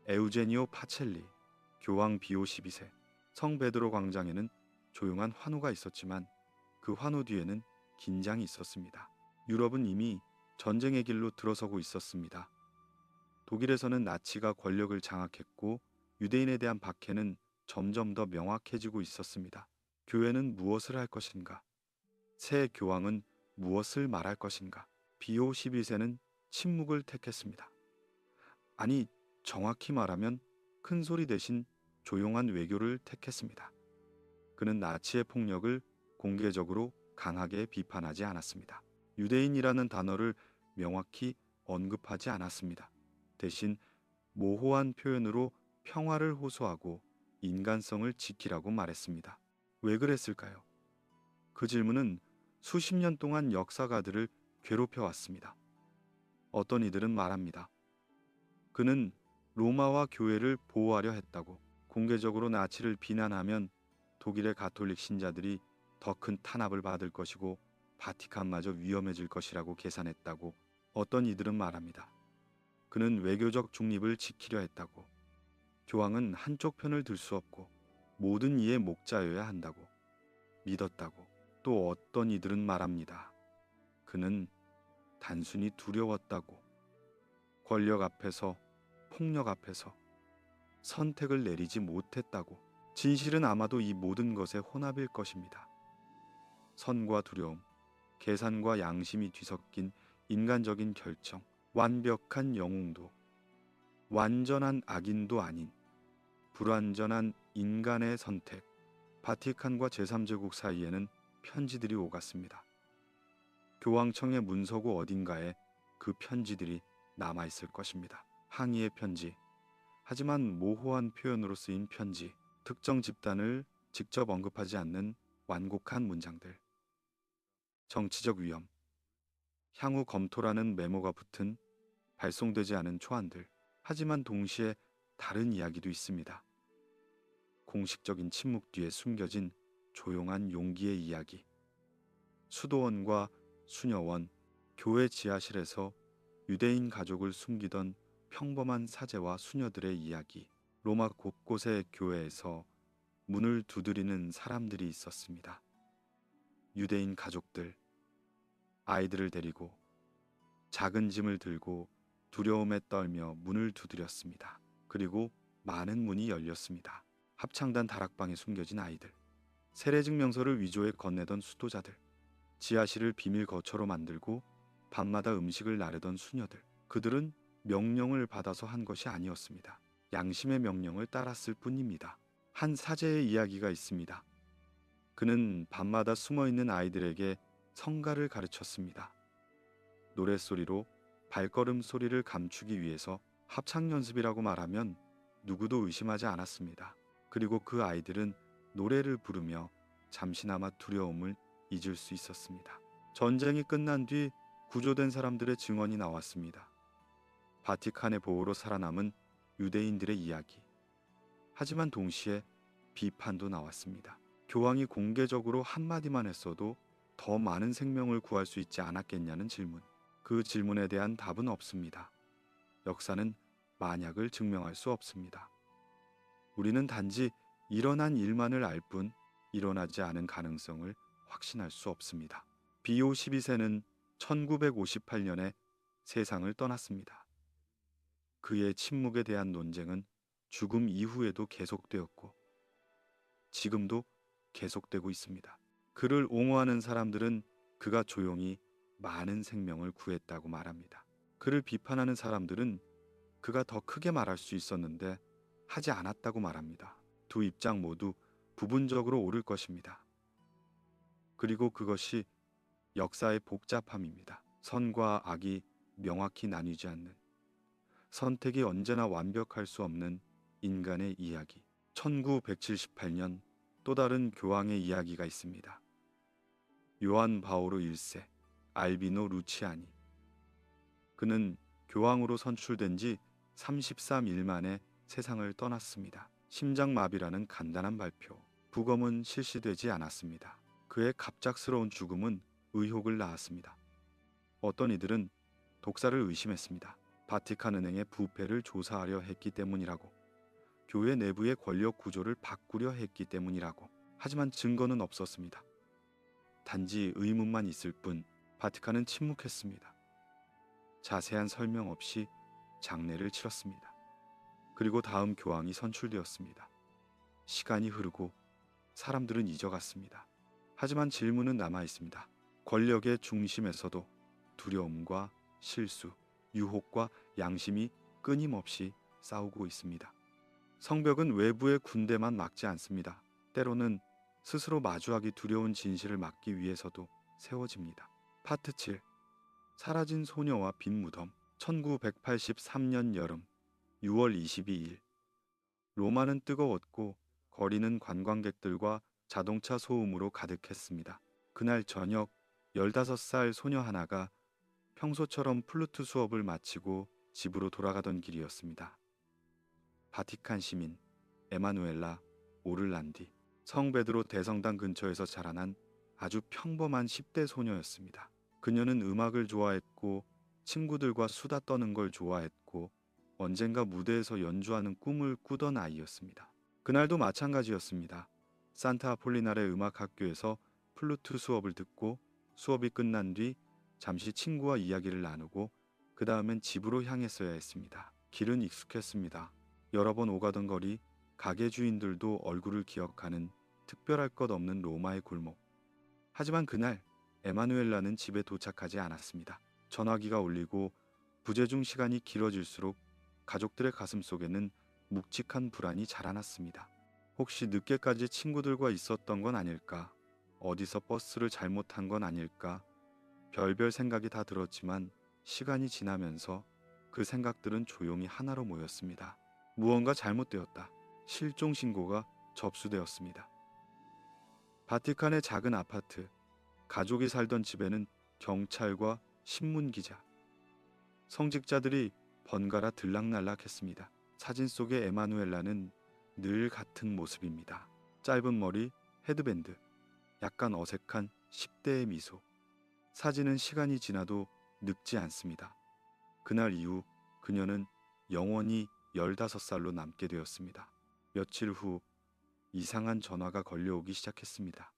에우제니오 파첼리, 교황 비오 12세. 성 베드로 광장에는 조용한 환호가 있었지만 그 환호 뒤에는 긴장이 있었습니다. 유럽은 이미 전쟁의 길로 들어서고 있었습니다. 독일에서는 나치가 권력을 장악했고 유대인에 대한 박해는 점점 더 명확해지고 있었습니다. 교회는 무엇을 할 것인가? 새 교황은 무엇을 말할 것인가? 비오 12세는 침묵을 택했습니다. 아니, 정확히 말하면 큰 소리 대신 조용한 외교를 택했습니다. 그는 나치의 폭력을 공개적으로 강하게 비판하지 않았습니다. 유대인이라는 단어를 명확히 언급하지 않았습니다. 대신 모호한 표현으로 평화를 호소하고 인간성을 지키라고 말했습니다. 왜 그랬을까요? 그 질문은 수십 년 동안 역사가들을 괴롭혀왔습니다. 어떤 이들은 말합니다. 그는 로마와 교회를 보호하려 했다고. 공개적으로 나치를 비난하면 독일의 가톨릭 신자들이 더 큰 탄압을 받을 것이고 바티칸마저 위험해질 것이라고 계산했다고. 어떤 이들은 말합니다. 그는 외교적 중립을 지키려 했다고. 교황은 한쪽 편을 들 수 없고 모든 이의 목자여야 한다고 믿었다고. 또 어떤 이들은 말합니다. 그는 단순히 두려웠다고. 권력 앞에서, 폭력 앞에서 선택을 내리지 못했다고. 진실은 아마도 이 모든 것의 혼합일 것입니다. 선과 두려움, 계산과 양심이 뒤섞인 인간적인 결정, 완벽한 영웅도, 완전한 악인도 아닌 불완전한 인간의 선택. 바티칸과 제3제국 사이에는 편지들이 오갔습니다. 교황청의 문서고 어딘가에 그 편지들이 남아있을 것입니다. 항의의 편지, 하지만 모호한 표현으로 쓰인 편지, 특정 집단을 직접 언급하지 않는 완곡한 문장들. 정치적 위험, 향후 검토라는 메모가 붙은 발송되지 않은 초안들. 하지만 동시에 다른 이야기도 있습니다. 공식적인 침묵 뒤에 숨겨진 조용한 용기의 이야기. 수도원과 수녀원, 교회 지하실에서 유대인 가족을 숨기던 평범한 사제와 수녀들의 이야기. 로마 곳곳의 교회에서 문을 두드리는 사람들이 있었습니다. 유대인 가족들, 아이들을 데리고 작은 짐을 들고 두려움에 떨며 문을 두드렸습니다. 그리고 많은 문이 열렸습니다. 합창단 다락방에 숨겨진 아이들, 세례증명서를 위조해 건네던 수도자들, 지하실을 비밀 거처로 만들고 밤마다 음식을 나르던 수녀들. 그들은 명령을 받아서 한 것이 아니었습니다. 양심의 명령을 따랐을 뿐입니다. 한 사제의 이야기가 있습니다. 그는 밤마다 숨어있는 아이들에게 성가를 가르쳤습니다. 노랫소리로 발걸음 소리를 감추기 위해서 합창 연습이라고 말하면 누구도 의심하지 않았습니다. 그리고 그 아이들은 노래를 부르며 잠시나마 두려움을 잊을 수 있었습니다. 전쟁이 끝난 뒤 구조된 사람들의 증언이 나왔습니다. 바티칸의 보호로 살아남은 유대인들의 이야기. 하지만 동시에 비판도 나왔습니다. 교황이 공개적으로 한마디만 했어도 더 많은 생명을 구할 수 있지 않았겠냐는 질문. 그 질문에 대한 답은 없습니다. 역사는 만약을 증명할 수 없습니다. 우리는 단지 일어난 일만을 알 뿐 일어나지 않은 가능성을 확신할 수 없습니다. 비오 12세는 1958년에 세상을 떠났습니다. 그의 침묵에 대한 논쟁은 죽음 이후에도 계속되었고 지금도 계속되고 있습니다. 그를 옹호하는 사람들은 그가 조용히 많은 생명을 구했다고 말합니다. 그를 비판하는 사람들은 그가 더 크게 말할 수 있었는데 하지 않았다고 말합니다. 두 입장 모두 부분적으로 옳을 것입니다. 그리고 그것이 역사의 복잡함입니다. 선과 악이 명확히 나뉘지 않는, 선택이 언제나 완벽할 수 없는 인간의 이야기. 1978년 또 다른 교황의 이야기가 있습니다. 요한 바오로 1세 알비노 루치아니. 그는 교황으로 선출된 지 33일 만에 세상을 떠났습니다. 심장마비라는 간단한 발표. 부검은 실시되지 않았습니다. 그의 갑작스러운 죽음은 의혹을 낳았습니다. 어떤 이들은 독사를 의심했습니다. 바티칸 은행의 부패를 조사하려 했기 때문이라고, 교회 내부의 권력 구조를 바꾸려 했기 때문이라고. 하지만 증거는 없었습니다. 단지 의문만 있을 뿐. 바티칸은 침묵했습니다. 자세한 설명 없이 장례를 치렀습니다. 그리고 다음 교황이 선출되었습니다. 시간이 흐르고 사람들은 잊어갔습니다. 하지만 질문은 남아 있습니다. 권력의 중심에서도 두려움과 실수, 유혹과 양심이 끊임없이 싸우고 있습니다. 성벽은 외부의 군대만 막지 않습니다. 때로는 스스로 마주하기 두려운 진실을 막기 위해서도 세워집니다. 파트 7. 사라진 소녀와 빈 무덤. 1983년 여름 6월 22일. 로마는 뜨거웠고 거리는 관광객들과 자동차 소음으로 가득했습니다. 그날 저녁 15살 소녀 하나가 평소처럼 플루트 수업을 마치고 집으로 돌아가던 길이었습니다. 바티칸 시민 에마누엘라 오를란디. 성 베드로 대성당 근처에서 자라난 아주 평범한 10대 소녀였습니다. 그녀는 음악을 좋아했고 친구들과 수다 떠는 걸 좋아했고 언젠가 무대에서 연주하는 꿈을 꾸던 아이였습니다. 그날도 마찬가지였습니다. 산타 아폴리나레 음악학교에서 플루트 수업을 듣고 수업이 끝난 뒤 잠시 친구와 이야기를 나누고 그 다음엔 집으로 향했어야 했습니다. 길은 익숙했습니다. 여러 번 오가던 거리, 가게 주인들도 얼굴을 기억하는 특별할 것 없는 로마의 골목. 하지만 그날 에마누엘라는 집에 도착하지 않았습니다. 전화기가 울리고 부재중 시간이 길어질수록 가족들의 가슴 속에는 묵직한 불안이 자라났습니다. 혹시 늦게까지 친구들과 있었던 건 아닐까? 어디서 버스를 잘못한 건 아닐까? 별별 생각이 다 들었지만 시간이 지나면서 그 생각들은 조용히 하나로 모였습니다. 무언가 잘못되었다. 실종 신고가 접수되었습니다. 바티칸의 작은 아파트, 가족이 살던 집에는 경찰과 신문기자, 성직자들이 번갈아 들락날락했습니다. 사진 속의 에마누엘라는 늘 같은 모습입니다. 짧은 머리, 헤드밴드, 약간 어색한 10대의 미소. 사진은 시간이 지나도 늙지 않습니다. 그날 이후 그녀는 영원히 15살로 남게 되었습니다. 며칠 후 이상한 전화가 걸려오기 시작했습니다.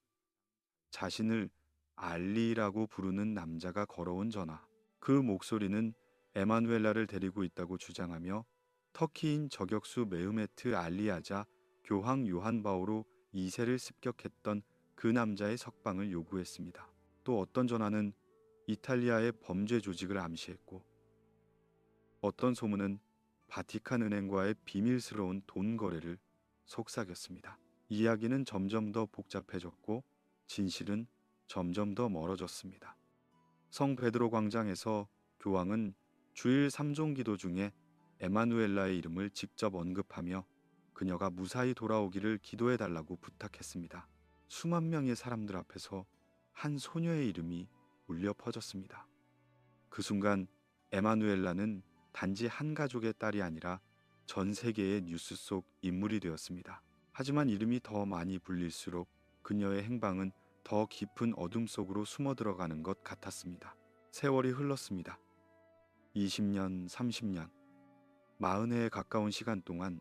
자신을 알리라고 부르는 남자가 걸어온 전화. 그 목소리는 에마누엘라를 데리고 있다고 주장하며 터키인 저격수 메흐메트 알리아자 교황 요한 바오로 2세를 습격했던 그 남자의 석방을 요구했습니다. 또 어떤 전화는 이탈리아의 범죄 조직을 암시했고, 어떤 소문은 바티칸 은행과의 비밀스러운 돈 거래를 속삭였습니다. 이야기는 점점 더 복잡해졌고 진실은 점점 더 멀어졌습니다. 성 베드로 광장에서 교황은 주일 3종 기도 중에 에마누엘라의 이름을 직접 언급하며 그녀가 무사히 돌아오기를 기도해달라고 부탁했습니다. 수만 명의 사람들 앞에서 한 소녀의 이름이 울려 퍼졌습니다. 그 순간 에마누엘라는 단지 한 가족의 딸이 아니라 전 세계의 뉴스 속 인물이 되었습니다. 하지만 이름이 더 많이 불릴수록 그녀의 행방은 더 깊은 어둠 속으로 숨어 들어가는 것 같았습니다. 세월이 흘렀습니다. 20년, 30년, 40회에 가까운 시간 동안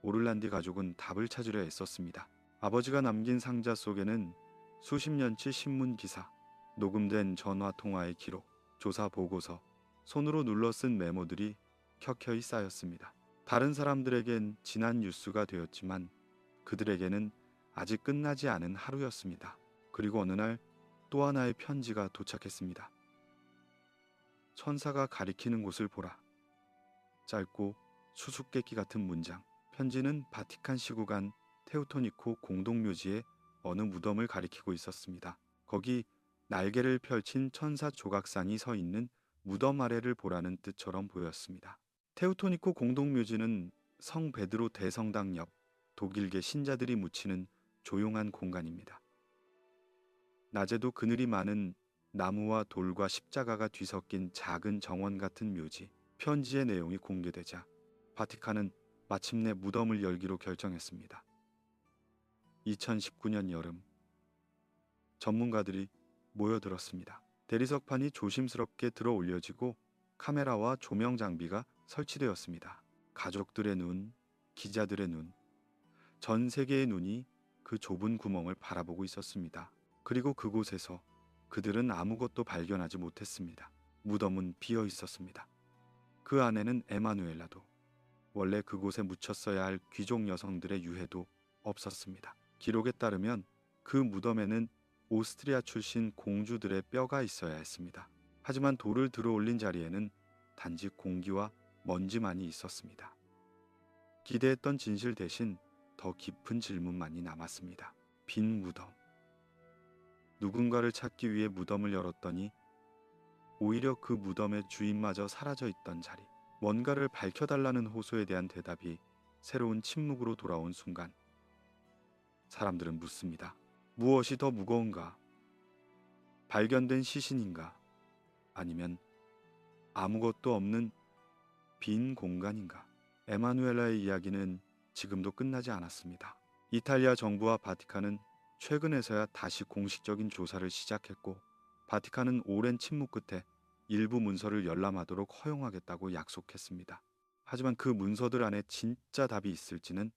오를란디 가족은 답을 찾으려 애썼습니다. 아버지가 남긴 상자 속에는 수십 년치 신문 기사, 녹음된 전화 통화의 기록, 조사 보고서, 손으로 눌러 쓴 메모들이 켜켜이 쌓였습니다. 다른 사람들에겐 지난 뉴스가 되었지만 그들에게는 아직 끝나지 않은 하루였습니다. 그리고 어느 날 또 하나의 편지가 도착했습니다. 천사가 가리키는 곳을 보라. 짧고 수수께끼 같은 문장. 편지는 바티칸 시구간 테우토니코 공동묘지의 어느 무덤을 가리키고 있었습니다. 거기 날개를 펼친 천사 조각상이 서 있는 무덤 아래를 보라는 뜻처럼 보였습니다. 테우토니코 공동묘지는 성 베드로 대성당 옆 독일계 신자들이 묻히는 조용한 공간입니다. 낮에도 그늘이 많은 나무와 돌과 십자가가 뒤섞인 작은 정원 같은 묘지. 편지의 내용이 공개되자 바티칸은 마침내 무덤을 열기로 결정했습니다. 2019년 여름, 전문가들이 모여들었습니다. 대리석판이 조심스럽게 들어 올려지고 카메라와 조명 장비가 설치되었습니다. 가족들의 눈, 기자들의 눈, 전 세계의 눈이 그 좁은 구멍을 바라보고 있었습니다. 그리고 그곳에서 그들은 아무것도 발견하지 못했습니다. 무덤은 비어 있었습니다. 그 안에는 에마누엘라도, 원래 그곳에 묻혔어야 할 귀족 여성들의 유해도 없었습니다. 기록에 따르면 그 무덤에는 오스트리아 출신 공주들의 뼈가 있어야 했습니다. 하지만 돌을 들어 올린 자리에는 단지 공기와 먼지만이 있었습니다. 기대했던 진실 대신 더 깊은 질문만이 남았습니다. 빈 무덤. 누군가를 찾기 위해 무덤을 열었더니 오히려 그 무덤의 주인마저 사라져 있던 자리. 뭔가를 밝혀달라는 호소에 대한 대답이 새로운 침묵으로 돌아온 순간 사람들은 묻습니다. 무엇이 더 무거운가? 발견된 시신인가? 아니면 아무것도 없는 빈 공간인가? 에마누엘라의 이야기는 지금도 끝나지 않았습니다. 이탈리아 정부와 바티칸은 최근에서야 다시 공식적인 조사를 시작했고, 바티칸은 오랜 침묵 끝에 일부 문서를 열람하도록 허용하겠다고 약속했습니다. 하지만 그 문서들 안에 진짜 답이 있을지는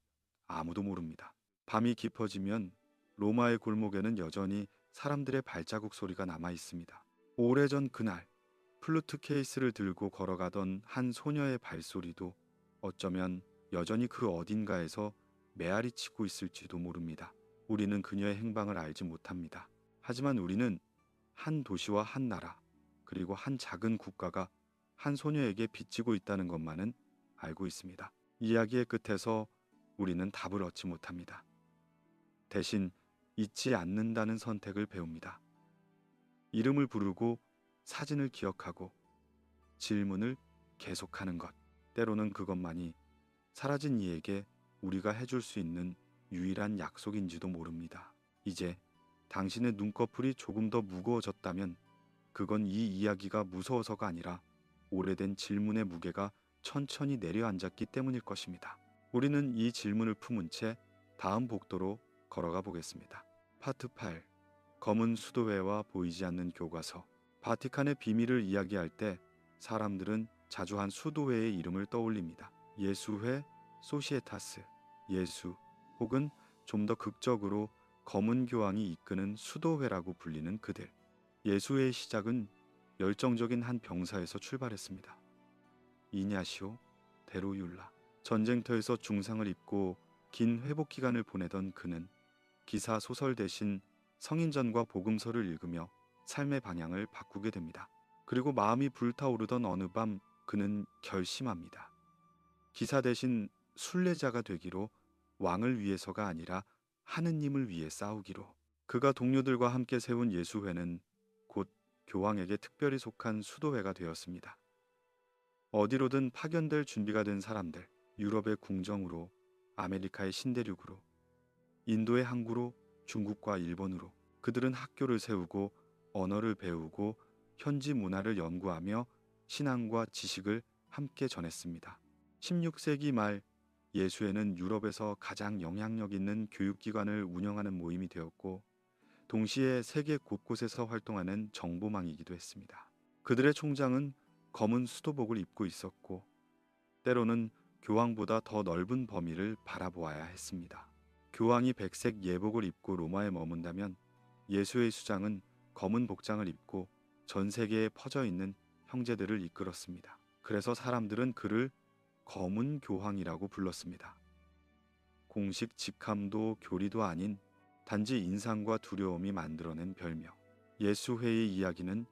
아무도 모릅니다. 밤이 깊어지면 로마의 골목에는 여전히 사람들의 발자국 소리가 남아 있습니다. 오래전 그날 플루트 케이스를 들고 걸어가던 한 소녀의 발소리도 어쩌면 여전히 그 어딘가에서 메아리 치고 있을지도 모릅니다. 우리는 그녀의 행방을 알지 못합니다. 하지만 우리는 한 도시와 한 나라, 그리고 한 작은 국가가 한 소녀에게 비치고 있다는 것만은 알고 있습니다. 이야기의 끝에서 우리는 답을 얻지 못합니다. 대신 잊지 않는다는 선택을 배웁니다. 이름을 부르고 사진을 기억하고 질문을 계속하는 것. 때로는 그것만이 사라진 이에게 우리가 해줄 수 있는 유일한 약속인지도 모릅니다. 이제 당신의 눈꺼풀이 조금 더 무거워졌다면 그건 이 이야기가 무서워서가 아니라 오래된 질문의 무게가 천천히 내려앉았기 때문일 것입니다. 우리는 이 질문을 품은 채 다음 복도로 걸어가 보겠습니다. 파트 8. 검은 수도회와 보이지 않는 교과서. 바티칸의 비밀을 이야기할 때 사람들은 자주 한 수도회의 이름을 떠올립니다. 예수회, 소시에타스, 예수, 혹은 좀 더 극적으로 검은 교황이 이끄는 수도회라고 불리는 그들. 예수회의 시작은 열정적인 한 병사에서 출발했습니다. 이냐시오 데로율라. 전쟁터에서 중상을 입고 긴 회복 기간을 보내던 그는 기사 소설 대신 성인전과 복음서를 읽으며 삶의 방향을 바꾸게 됩니다. 그리고 마음이 불타오르던 어느 밤 그는 결심합니다. 기사 대신 순례자가 되기로, 왕을 위해서가 아니라 하느님을 위해 싸우기로. 그가 동료들과 함께 세운 예수회는 곧 교황에게 특별히 속한 수도회가 되었습니다. 어디로든 파견될 준비가 된 사람들, 유럽의 궁정으로, 아메리카의 신대륙으로, 인도의 항구로, 중국과 일본으로, 그들은 학교를 세우고 언어를 배우고 현지 문화를 연구하며 신앙과 지식을 함께 전했습니다. 16세기 말 예수회는 유럽에서 가장 영향력 있는 교육기관을 운영하는 모임이 되었고, 동시에 세계 곳곳에서 활동하는 정보망이기도 했습니다. 그들의 총장은 검은 수도복을 입고 있었고, 때로는 교황보다 더 넓은 범위를 바라보아야 했습니다. 교황이 백색 예복을 입고 로마에 머문다면 예수의 수장은 검은 복장을 입고 전 세계에 퍼져 있는 형제들을 이끌었습니다. 그래서 사람들은 그를 검은 교황이라고 불렀습니다. 공식 직함도 교리도 아닌 단지 인상과 두려움이 만들어낸 별명. 예수회의 이야기는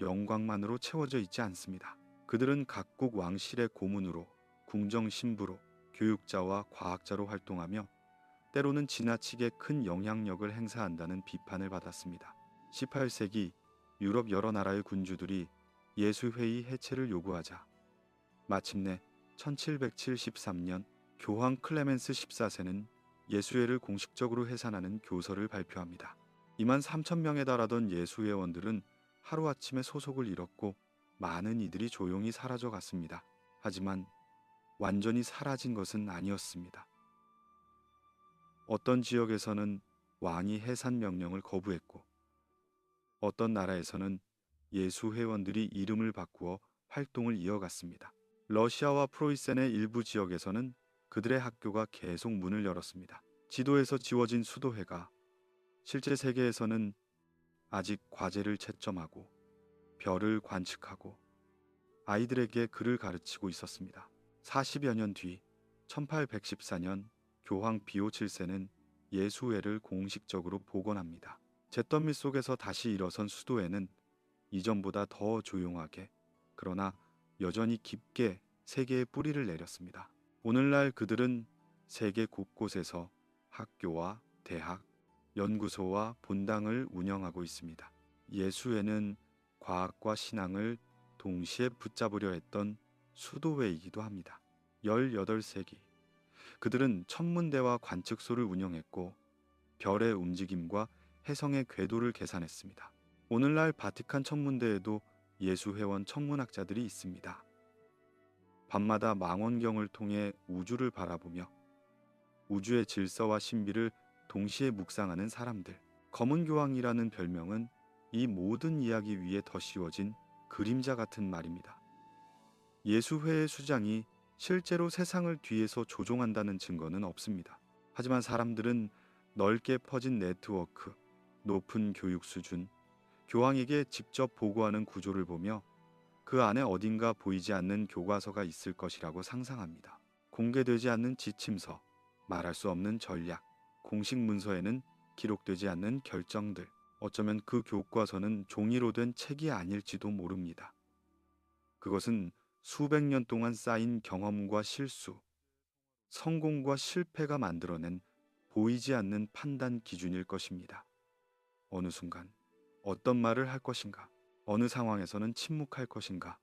영광만으로 채워져 있지 않습니다. 그들은 각국 왕실의 고문으로, 궁정 신부로, 교육자와 과학자로 활동하며 때로는 지나치게 큰 영향력을 행사한다는 비판을 받았습니다. 18세기 유럽 여러 나라의 군주들이 예수회의 해체를 요구하자 마침내 1773년 교황 클레멘스 14세는 예수회를 공식적으로 해산하는 교서를 발표합니다. 2만 3천 명에 달하던 예수회원들은 하루아침에 소속을 잃었고 많은 이들이 조용히 사라져 갔습니다. 하지만 완전히 사라진 것은 아니었습니다. 어떤 지역에서는 왕이 해산 명령을 거부했고, 어떤 나라에서는 예수회원들이 이름을 바꾸어 활동을 이어갔습니다. 러시아와 프로이센의 일부 지역에서는 그들의 학교가 계속 문을 열었습니다. 지도에서 지워진 수도회가 실제 세계에서는 아직 과제를 채점하고 별을 관측하고 아이들에게 글을 가르치고 있었습니다. 40여 년 뒤 1814년 교황 비오 7세는 예수회를 공식적으로 복원합니다. 잿더미 속에서 다시 일어선 수도회는 이전보다 더 조용하게, 그러나 여전히 깊게 세계에 뿌리를 내렸습니다. 오늘날 그들은 세계 곳곳에서 학교와 대학, 연구소와 본당을 운영하고 있습니다. 예수회는 과학과 신앙을 동시에 붙잡으려 했던 수도회이기도 합니다. 18세기 그들은 천문대와 관측소를 운영했고 별의 움직임과 해성의 궤도를 계산했습니다. 오늘날 바티칸 천문대에도 예수회원 천문학자들이 있습니다. 밤마다 망원경을 통해 우주를 바라보며 우주의 질서와 신비를 동시에 묵상하는 사람들. 검은 교황이라는 별명은 이 모든 이야기 위에 덧씌워진 그림자 같은 말입니다. 예수회의 수장이 실제로 세상을 뒤에서 조종한다는 증거는 없습니다. 하지만 사람들은 넓게 퍼진 네트워크, 높은 교육 수준, 교황에게 직접 보고하는 구조를 보며 그 안에 어딘가 보이지 않는 교과서가 있을 것이라고 상상합니다. 공개되지 않는 지침서, 말할 수 없는 전략, 공식 문서에는 기록되지 않는 결정들, 어쩌면 그 교과서는 종이로 된 책이 아닐지도 모릅니다. 그것은 수백 년 동안 쌓인 경험과 실수, 성공과 실패가 만들어낸 보이지 않는 판단 기준일 것입니다. 어느 순간 어떤 말을 할 것인가, 어느 상황에서는 침묵할 것인가,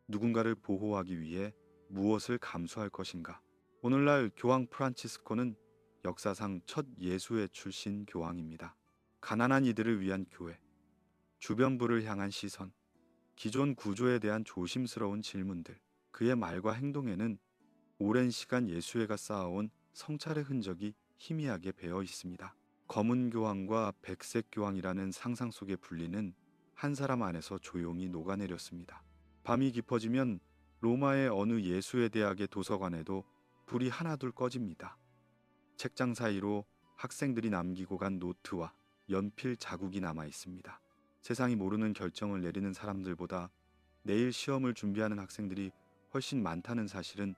누군가를 보호하기 위해 무엇을 감수할 것인가. 오늘날 교황 프란치스코는 역사상 첫 예수회 출신 교황입니다. 가난한 이들을 위한 교회, 주변부를 향한 시선, 기존 구조에 대한 조심스러운 질문들, 그의 말과 행동에는 오랜 시간 예수회가 쌓아온 성찰의 흔적이 희미하게 배어 있습니다. 검은 교황과 백색 교황이라는 상상 속의 분리는 한 사람 안에서 조용히 녹아내렸습니다. 밤이 깊어지면 로마의 어느 예수의 대학의 도서관에도 불이 하나둘 꺼집니다. 책장 사이로 학생들이 남기고 간 노트와 연필 자국이 남아 있습니다. 세상이 모르는 결정을 내리는 사람들보다 내일 시험을 준비하는 학생들이 훨씬 많다는 사실은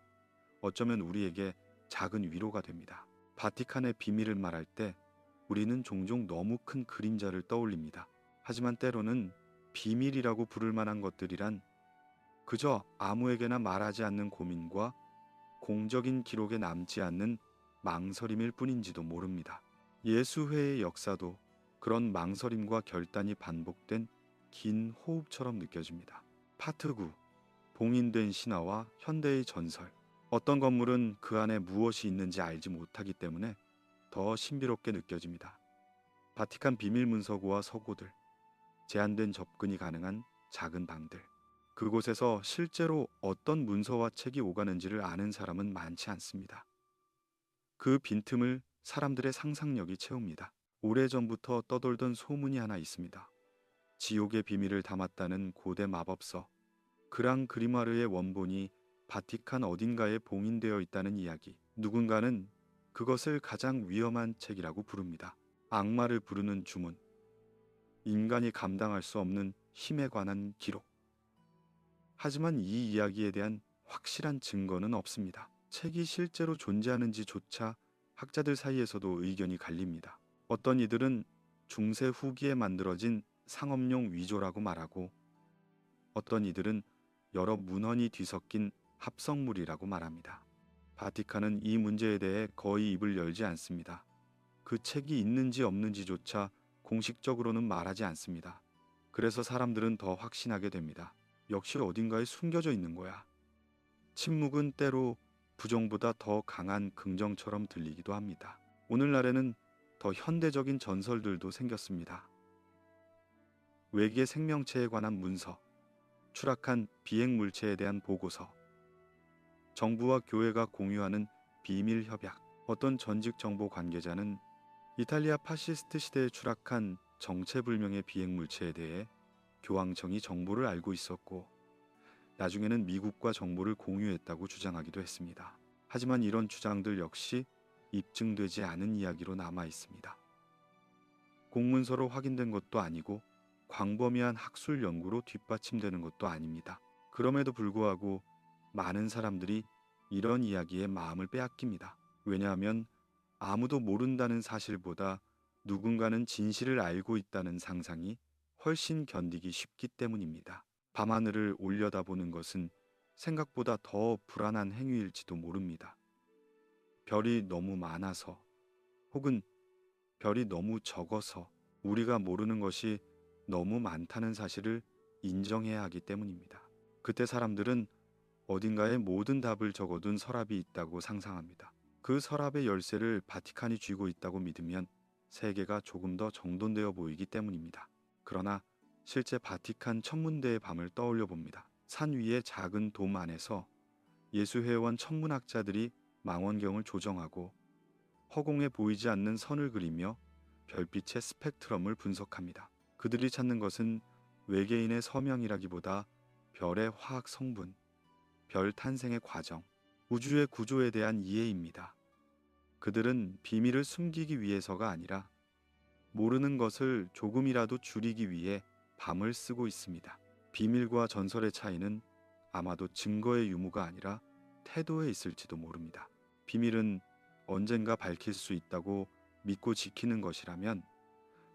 어쩌면 우리에게 작은 위로가 됩니다. 바티칸의 비밀을 말할 때 우리는 종종 너무 큰 그림자를 떠올립니다. 하지만 때로는 비밀이라고 부를 만한 것들이란 그저 아무에게나 말하지 않는 고민과 공적인 기록에 남지 않는 망설임일 뿐인지도 모릅니다. 예수회의 역사도 그런 망설임과 결단이 반복된 긴 호흡처럼 느껴집니다. 파트 9. 봉인된 신화와 현대의 전설. 어떤 건물은 그 안에 무엇이 있는지 알지 못하기 때문에 더 신비롭게 느껴집니다. 바티칸 비밀 문서고와 서고들, 제한된 접근이 가능한 작은 방들. 그곳에서 실제로 어떤 문서와 책이 오가는지를 아는 사람은 많지 않습니다. 그 빈틈을 사람들의 상상력이 채웁니다. 오래전부터 떠돌던 소문이 하나 있습니다. 지옥의 비밀을 담았다는 고대 마법서 그랑 그리마르의 원본이 바티칸 어딘가에 봉인되어 있다는 이야기. 누군가는 그것을 가장 위험한 책이라고 부릅니다. 악마를 부르는 주문, 인간이 감당할 수 없는 힘에 관한 기록. 하지만 이 이야기에 대한 확실한 증거는 없습니다. 책이 실제로 존재하는지조차 학자들 사이에서도 의견이 갈립니다. 어떤 이들은 중세 후기에 만들어진 상업용 위조라고 말하고, 어떤 이들은 여러 문헌이 뒤섞인 합성물이라고 말합니다. 바티칸은 이 문제에 대해 거의 입을 열지 않습니다. 그 책이 있는지 없는지조차 공식적으로는 말하지 않습니다. 그래서 사람들은 더 확신하게 됩니다. 역시 어딘가에 숨겨져 있는 거야. 침묵은 때로 부정보다 더 강한 긍정처럼 들리기도 합니다. 오늘날에는 더 현대적인 전설들도 생겼습니다. 외계 생명체에 관한 문서, 추락한 비행 물체에 대한 보고서, 정부와 교회가 공유하는 비밀 협약. 어떤 전직 정보 관계자는 이탈리아 파시스트 시대에 추락한 정체불명의 비행 물체에 대해 교황청이 정보를 알고 있었고 나중에는 미국과 정보를 공유했다고 주장하기도 했습니다. 하지만 이런 주장들 역시 입증되지 않은 이야기로 남아 있습니다. 공문서로 확인된 것도 아니고 광범위한 학술 연구로 뒷받침되는 것도 아닙니다. 그럼에도 불구하고 많은 사람들이 이런 이야기에 마음을 빼앗깁니다. 왜냐하면 아무도 모른다는 사실보다 누군가는 진실을 알고 있다는 상상이 훨씬 견디기 쉽기 때문입니다. 밤하늘을 올려다보는 것은 생각보다 더 불안한 행위일지도 모릅니다. 별이 너무 많아서 혹은 별이 너무 적어서 우리가 모르는 것이 너무 많다는 사실을 인정해야 하기 때문입니다. 그때 사람들은 어딘가에 모든 답을 적어둔 서랍이 있다고 상상합니다. 그 서랍의 열쇠를 바티칸이 쥐고 있다고 믿으면 세계가 조금 더 정돈되어 보이기 때문입니다. 그러나 실제 바티칸 천문대의 밤을 떠올려 봅니다. 산 위의 작은 돔 안에서 예수회원 천문학자들이 망원경을 조정하고 허공에 보이지 않는 선을 그리며 별빛의 스펙트럼을 분석합니다. 그들이 찾는 것은 외계인의 서명이라기보다 별의 화학 성분, 별 탄생의 과정, 우주의 구조에 대한 이해입니다. 그들은 비밀을 숨기기 위해서가 아니라 모르는 것을 조금이라도 줄이기 위해 밤을 쓰고 있습니다. 비밀과 전설의 차이는 아마도 증거의 유무가 아니라 태도에 있을지도 모릅니다. 비밀은 언젠가 밝힐 수 있다고 믿고 지키는 것이라면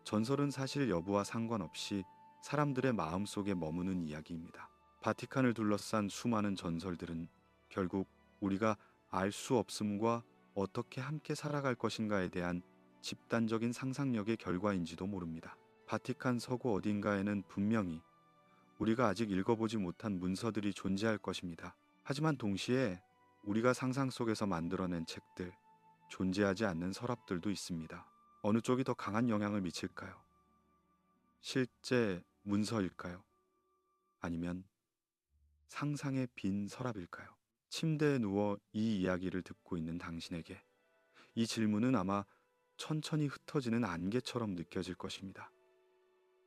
전설은 사실 여부와 상관없이 사람들의 마음속에 머무는 이야기입니다. 바티칸을 둘러싼 수많은 전설들은 결국 우리가 알 수 없음과 어떻게 함께 살아갈 것인가에 대한 집단적인 상상력의 결과인지도 모릅니다. 바티칸 서고 어딘가에는 분명히 우리가 아직 읽어보지 못한 문서들이 존재할 것입니다. 하지만 동시에 우리가 상상 속에서 만들어낸 책들, 존재하지 않는 서랍들도 있습니다. 어느 쪽이 더 강한 영향을 미칠까요? 실제 문서일까요? 아니면 상상의 빈 서랍일까요? 침대에 누워 이 이야기를 듣고 있는 당신에게 이 질문은 아마 천천히 흩어지는 안개처럼 느껴질 것입니다.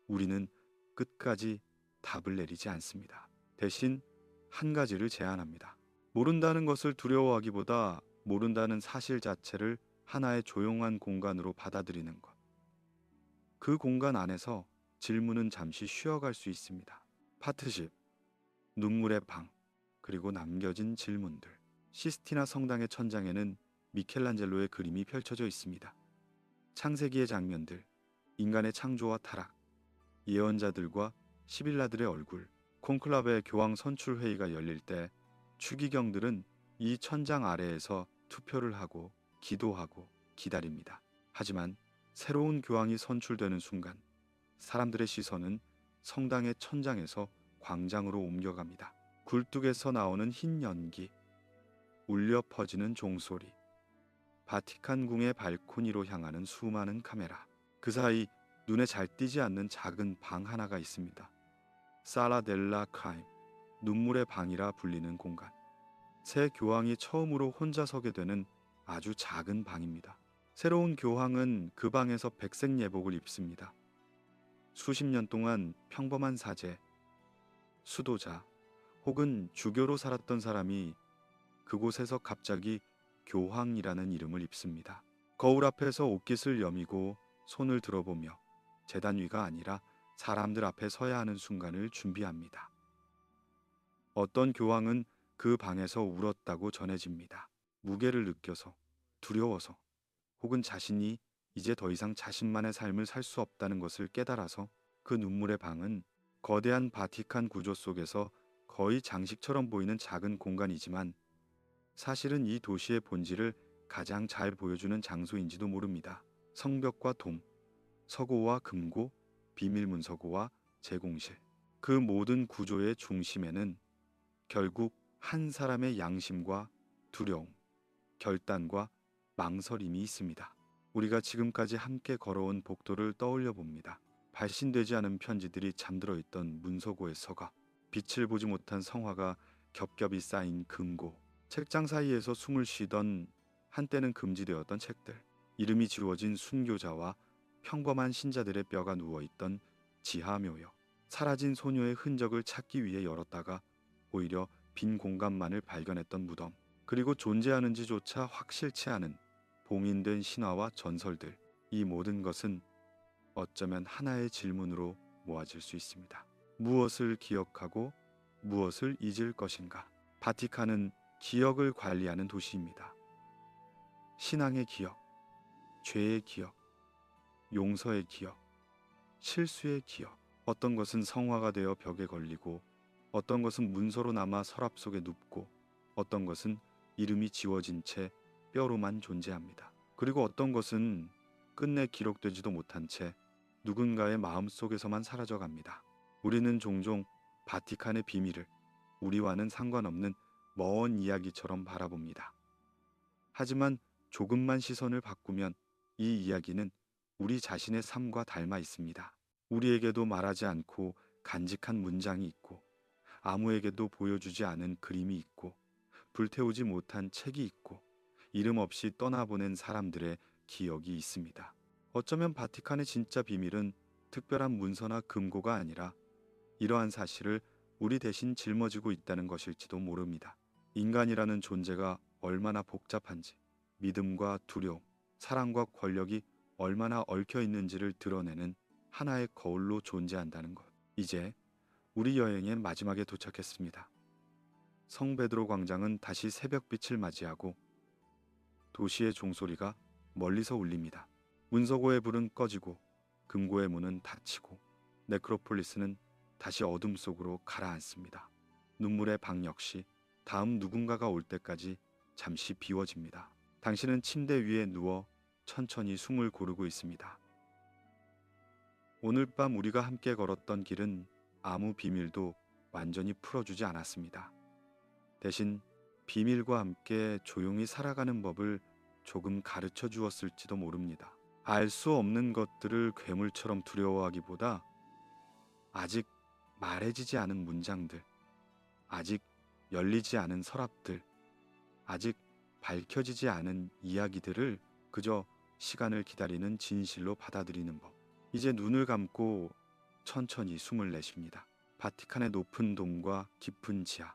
우리는 끝까지 답을 내리지 않습니다. 대신 한 가지를 제안합니다. 모른다는 것을 두려워하기보다 모른다는 사실 자체를 하나의 조용한 공간으로 받아들이는 것. 그 공간 안에서 질문은 잠시 쉬어갈 수 있습니다. 파트 10. 눈물의 방, 그리고 남겨진 질문들. 시스티나 성당의 천장에는 미켈란젤로의 그림이 펼쳐져 있습니다. 창세기의 장면들, 인간의 창조와 타락, 예언자들과 시빌라들의 얼굴, 콘클라베 교황 선출 회의가 열릴 때 추기경들은 이 천장 아래에서 투표를 하고 기도하고 기다립니다. 하지만 새로운 교황이 선출되는 순간 사람들의 시선은 성당의 천장에서 광장으로 옮겨갑니다. 굴뚝에서 나오는 흰 연기, 울려 퍼지는 종소리, 바티칸 궁의 발코니로 향하는 수많은 카메라. 그 사이 눈에 잘 띄지 않는 작은 방 하나가 있습니다. 사라 델라 크라임, 눈물의 방이라 불리는 공간. 새 교황이 처음으로 혼자 서게 되는 아주 작은 방입니다. 새로운 교황은 그 방에서 백색 예복을 입습니다. 수십 년 동안 평범한 사제, 수도자 혹은 주교로 살았던 사람이 그곳에서 갑자기 교황이라는 이름을 입습니다. 거울 앞에서 옷깃을 여미고 손을 들어보며 제단 위가 아니라 사람들 앞에 서야 하는 순간을 준비합니다. 어떤 교황은 그 방에서 울었다고 전해집니다. 무게를 느껴서, 두려워서, 혹은 자신이 이제 더 이상 자신만의 삶을 살 수 없다는 것을 깨달아서. 그 눈물의 방은 거대한 바티칸 구조 속에서 거의 장식처럼 보이는 작은 공간이지만 사실은 이 도시의 본질을 가장 잘 보여주는 장소인지도 모릅니다. 성벽과 돔, 서고와 금고, 비밀문서고와 제공실. 그 모든 구조의 중심에는 결국 한 사람의 양심과 두려움, 결단과 망설임이 있습니다. 우리가 지금까지 함께 걸어온 복도를 떠올려 봅니다. 발신되지 않은 편지들이 잠들어 있던 문서고의 서가, 빛을 보지 못한 성화가 겹겹이 쌓인 금고, 책장 사이에서 숨을 쉬던 한때는 금지되었던 책들, 이름이 지워진 순교자와 평범한 신자들의 뼈가 누워있던 지하묘역, 사라진 소녀의 흔적을 찾기 위해 열었다가 오히려 빈 공간만을 발견했던 무덤, 그리고 존재하는지조차 확실치 않은 봉인된 신화와 전설들. 이 모든 것은 어쩌면 하나의 질문으로 모아질 수 있습니다. 무엇을 기억하고 무엇을 잊을 것인가? 바티칸은 기억을 관리하는 도시입니다. 신앙의 기억, 죄의 기억, 용서의 기억, 실수의 기억. 어떤 것은 성화가 되어 벽에 걸리고, 어떤 것은 문서로 남아 서랍 속에 눕고, 어떤 것은 이름이 지워진 채 뼈로만 존재합니다. 그리고 어떤 것은 끝내 기록되지도 못한 채 누군가의 마음속에서만 사라져갑니다. 우리는 종종 바티칸의 비밀을 우리와는 상관없는 먼 이야기처럼 바라봅니다. 하지만 조금만 시선을 바꾸면 이 이야기는 우리 자신의 삶과 닮아 있습니다. 우리에게도 말하지 않고 간직한 문장이 있고, 아무에게도 보여주지 않은 그림이 있고, 불태우지 못한 책이 있고, 이름 없이 떠나보낸 사람들의 기억이 있습니다. 어쩌면 바티칸의 진짜 비밀은 특별한 문서나 금고가 아니라 이러한 사실을 우리 대신 짊어지고 있다는 것일지도 모릅니다. 인간이라는 존재가 얼마나 복잡한지, 믿음과 두려움, 사랑과 권력이 얼마나 얽혀 있는지를 드러내는 하나의 거울로 존재한다는 것. 이제 우리 여행의 마지막에 도착했습니다. 성 베드로 광장은 다시 새벽빛을 맞이하고 도시의 종소리가 멀리서 울립니다. 문서고의 불은 꺼지고 금고의 문은 닫히고 네크로폴리스는 다시 어둠 속으로 가라앉습니다. 눈물의 방 역시 다음 누군가가 올 때까지 잠시 비워집니다. 당신은 침대 위에 누워 천천히 숨을 고르고 있습니다. 오늘 밤 우리가 함께 걸었던 길은 아무 비밀도 완전히 풀어주지 않았습니다. 대신 비밀과 함께 조용히 살아가는 법을 조금 가르쳐 주었을지도 모릅니다. 알 수 없는 것들을 괴물처럼 두려워하기보다 아직 말해지지 않은 문장들, 아직 열리지 않은 서랍들, 아직 밝혀지지 않은 이야기들을 그저 시간을 기다리는 진실로 받아들이는 법. 이제 눈을 감고 천천히 숨을 내쉽니다. 바티칸의 높은 돔과 깊은 지하,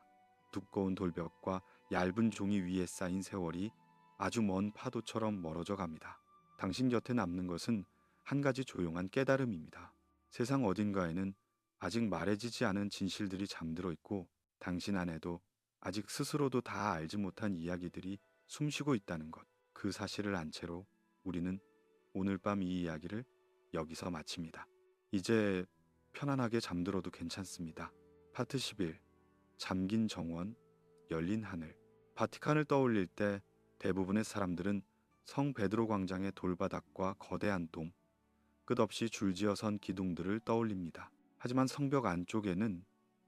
두꺼운 돌벽과 얇은 종이 위에 쌓인 세월이 아주 먼 파도처럼 멀어져 갑니다. 당신 곁에 남는 것은 한 가지 조용한 깨달음입니다. 세상 어딘가에는 아직 말해지지 않은 진실들이 잠들어 있고 당신 안에도 아직 스스로도 다 알지 못한 이야기들이 숨쉬고 있다는 것. 그 사실을 안 채로 우리는 오늘 밤 이 이야기를 여기서 마칩니다. 이제 편안하게 잠들어도 괜찮습니다. 파트 11. 잠긴 정원, 열린 하늘. 바티칸을 떠올릴 때 대부분의 사람들은 성 베드로 광장의 돌바닥과 거대한 돔, 끝없이 줄지어 선 기둥들을 떠올립니다. 하지만 성벽 안쪽에는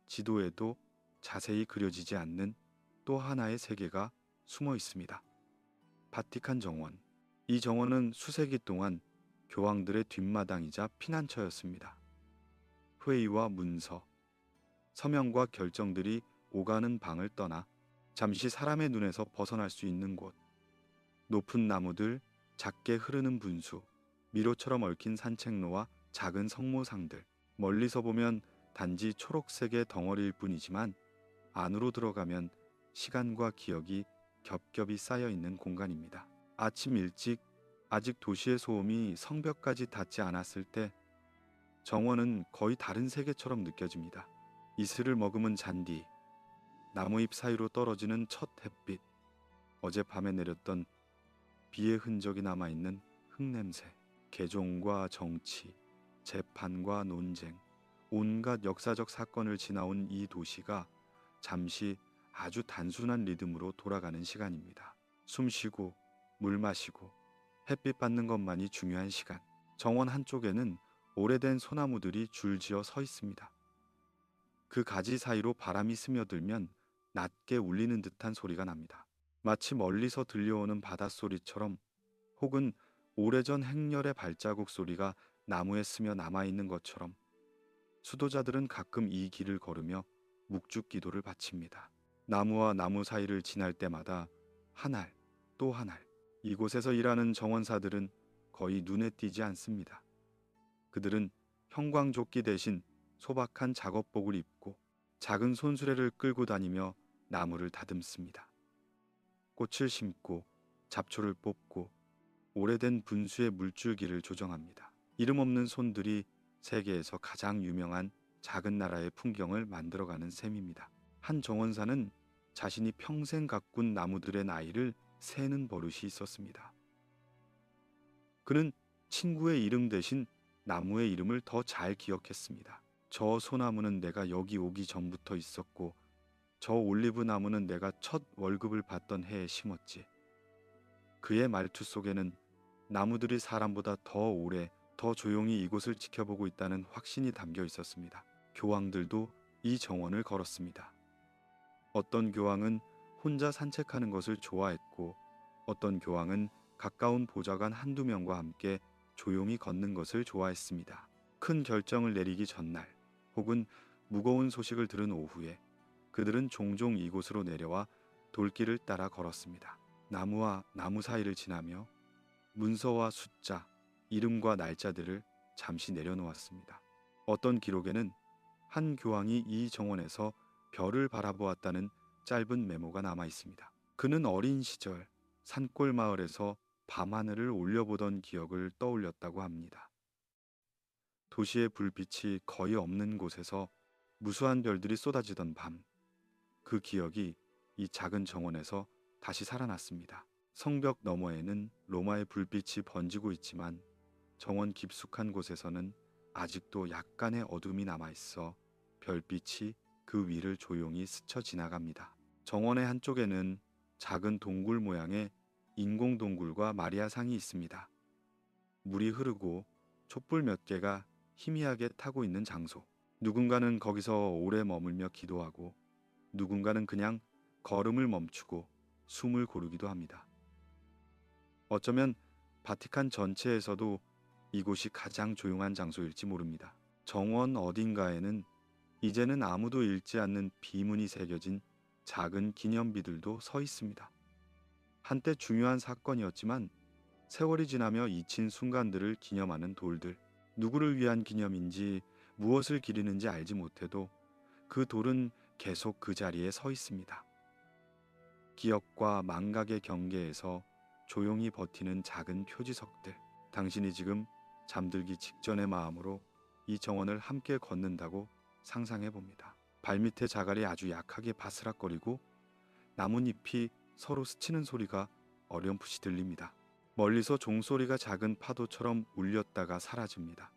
지도에도 자세히 그려지지 않는 또 하나의 세계가 숨어 있습니다. 바티칸 정원. 이 정원은 수세기 동안 교황들의 뒷마당이자 피난처였습니다. 회의와 문서, 서명과 결정들이 오가는 방을 떠나 잠시 사람의 눈에서 벗어날 수 있는 곳. 높은 나무들, 작게 흐르는 분수, 미로처럼 얽힌 산책로와 작은 성모상들. 멀리서 보면 단지 초록색의 덩어리일 뿐이지만 안으로 들어가면 시간과 기억이 겹겹이 쌓여 있는 공간입니다. 아침 일찍 아직 도시의 소음이 성벽까지 닿지 않았을 때 정원은 거의 다른 세계처럼 느껴집니다. 이슬을 머금은 잔디, 나무잎 사이로 떨어지는 첫 햇빛, 어젯밤에 내렸던 비의 흔적이 남아있는 흙냄새, 개종과 정치, 재판과 논쟁, 온갖 역사적 사건을 지나온 이 도시가 잠시 아주 단순한 리듬으로 돌아가는 시간입니다. 숨 쉬고 물 마시고 햇빛 받는 것만이 중요한 시간. 정원 한쪽에는 오래된 소나무들이 줄지어 서 있습니다. 그 가지 사이로 바람이 스며들면 낮게 울리는 듯한 소리가 납니다. 마치 멀리서 들려오는 바닷소리처럼, 혹은 오래전 행렬의 발자국 소리가 나무에 스며 남아있는 것처럼 수도자들은 가끔 이 길을 걸으며 묵죽 기도를 바칩니다. 나무와 나무 사이를 지날 때마다 한 알 또 한 알. 이곳에서 일하는 정원사들은 거의 눈에 띄지 않습니다. 그들은 형광조끼 대신 소박한 작업복을 입고 작은 손수레를 끌고 다니며 나무를 다듬습니다. 꽃을 심고 잡초를 뽑고 오래된 분수의 물줄기를 조정합니다. 이름 없는 손들이 세계에서 가장 유명한 작은 나라의 풍경을 만들어가는 셈입니다. 한 정원사는 자신이 평생 가꾼 나무들의 나이를 세는 버릇이 있었습니다. 그는 친구의 이름 대신 나무의 이름을 더 잘 기억했습니다. 저 소나무는 내가 여기 오기 전부터 있었고, 저 올리브 나무는 내가 첫 월급을 받던 해에 심었지. 그의 말투 속에는 나무들이 사람보다 더 오래, 더 조용히 이곳을 지켜보고 있다는 확신이 담겨 있었습니다. 교황들도 이 정원을 걸었습니다. 어떤 교황은 혼자 산책하는 것을 좋아했고, 어떤 교황은 가까운 보좌관 한두 명과 함께 조용히 걷는 것을 좋아했습니다. 큰 결정을 내리기 전날, 혹은 무거운 소식을 들은 오후에 그들은 종종 이곳으로 내려와 돌길을 따라 걸었습니다. 나무와 나무 사이를 지나며 문서와 숫자, 이름과 날짜들을 잠시 내려놓았습니다. 어떤 기록에는 한 교황이 이 정원에서 별을 바라보았다는 짧은 메모가 남아 있습니다. 그는 어린 시절 산골 마을에서 밤하늘을 올려보던 기억을 떠올렸다고 합니다. 도시의 불빛이 거의 없는 곳에서 무수한 별들이 쏟아지던 밤, 그 기억이 이 작은 정원에서 다시 살아났습니다. 성벽 너머에는 로마의 불빛이 번지고 있지만 정원 깊숙한 곳에서는 아직도 약간의 어둠이 남아있어 별빛이 그 위를 조용히 스쳐 지나갑니다. 정원의 한쪽에는 작은 동굴 모양의 인공 동굴과 마리아상이 있습니다. 물이 흐르고 촛불 몇 개가 희미하게 타고 있는 장소. 누군가는 거기서 오래 머물며 기도하고, 누군가는 그냥 걸음을 멈추고 숨을 고르기도 합니다. 어쩌면 바티칸 전체에서도 이곳이 가장 조용한 장소일지 모릅니다. 정원 어딘가에는 이제는 아무도 읽지 않는 비문이 새겨진 작은 기념비들도 서 있습니다. 한때 중요한 사건이었지만 세월이 지나며 잊힌 순간들을 기념하는 돌들. 누구를 위한 기념인지 무엇을 기리는지 알지 못해도 그 돌은 계속 그 자리에 서 있습니다. 기억과 망각의 경계에서 조용히 버티는 작은 표지석들. 당신이 지금 잠들기 직전의 마음으로 이 정원을 함께 걷는다고 상상해 봅니다. 발밑에 자갈이 아주 약하게 바스락거리고 나뭇잎이 서로 스치는 소리가 어렴풋이 들립니다. 멀리서 종소리가 작은 파도처럼 울렸다가 사라집니다.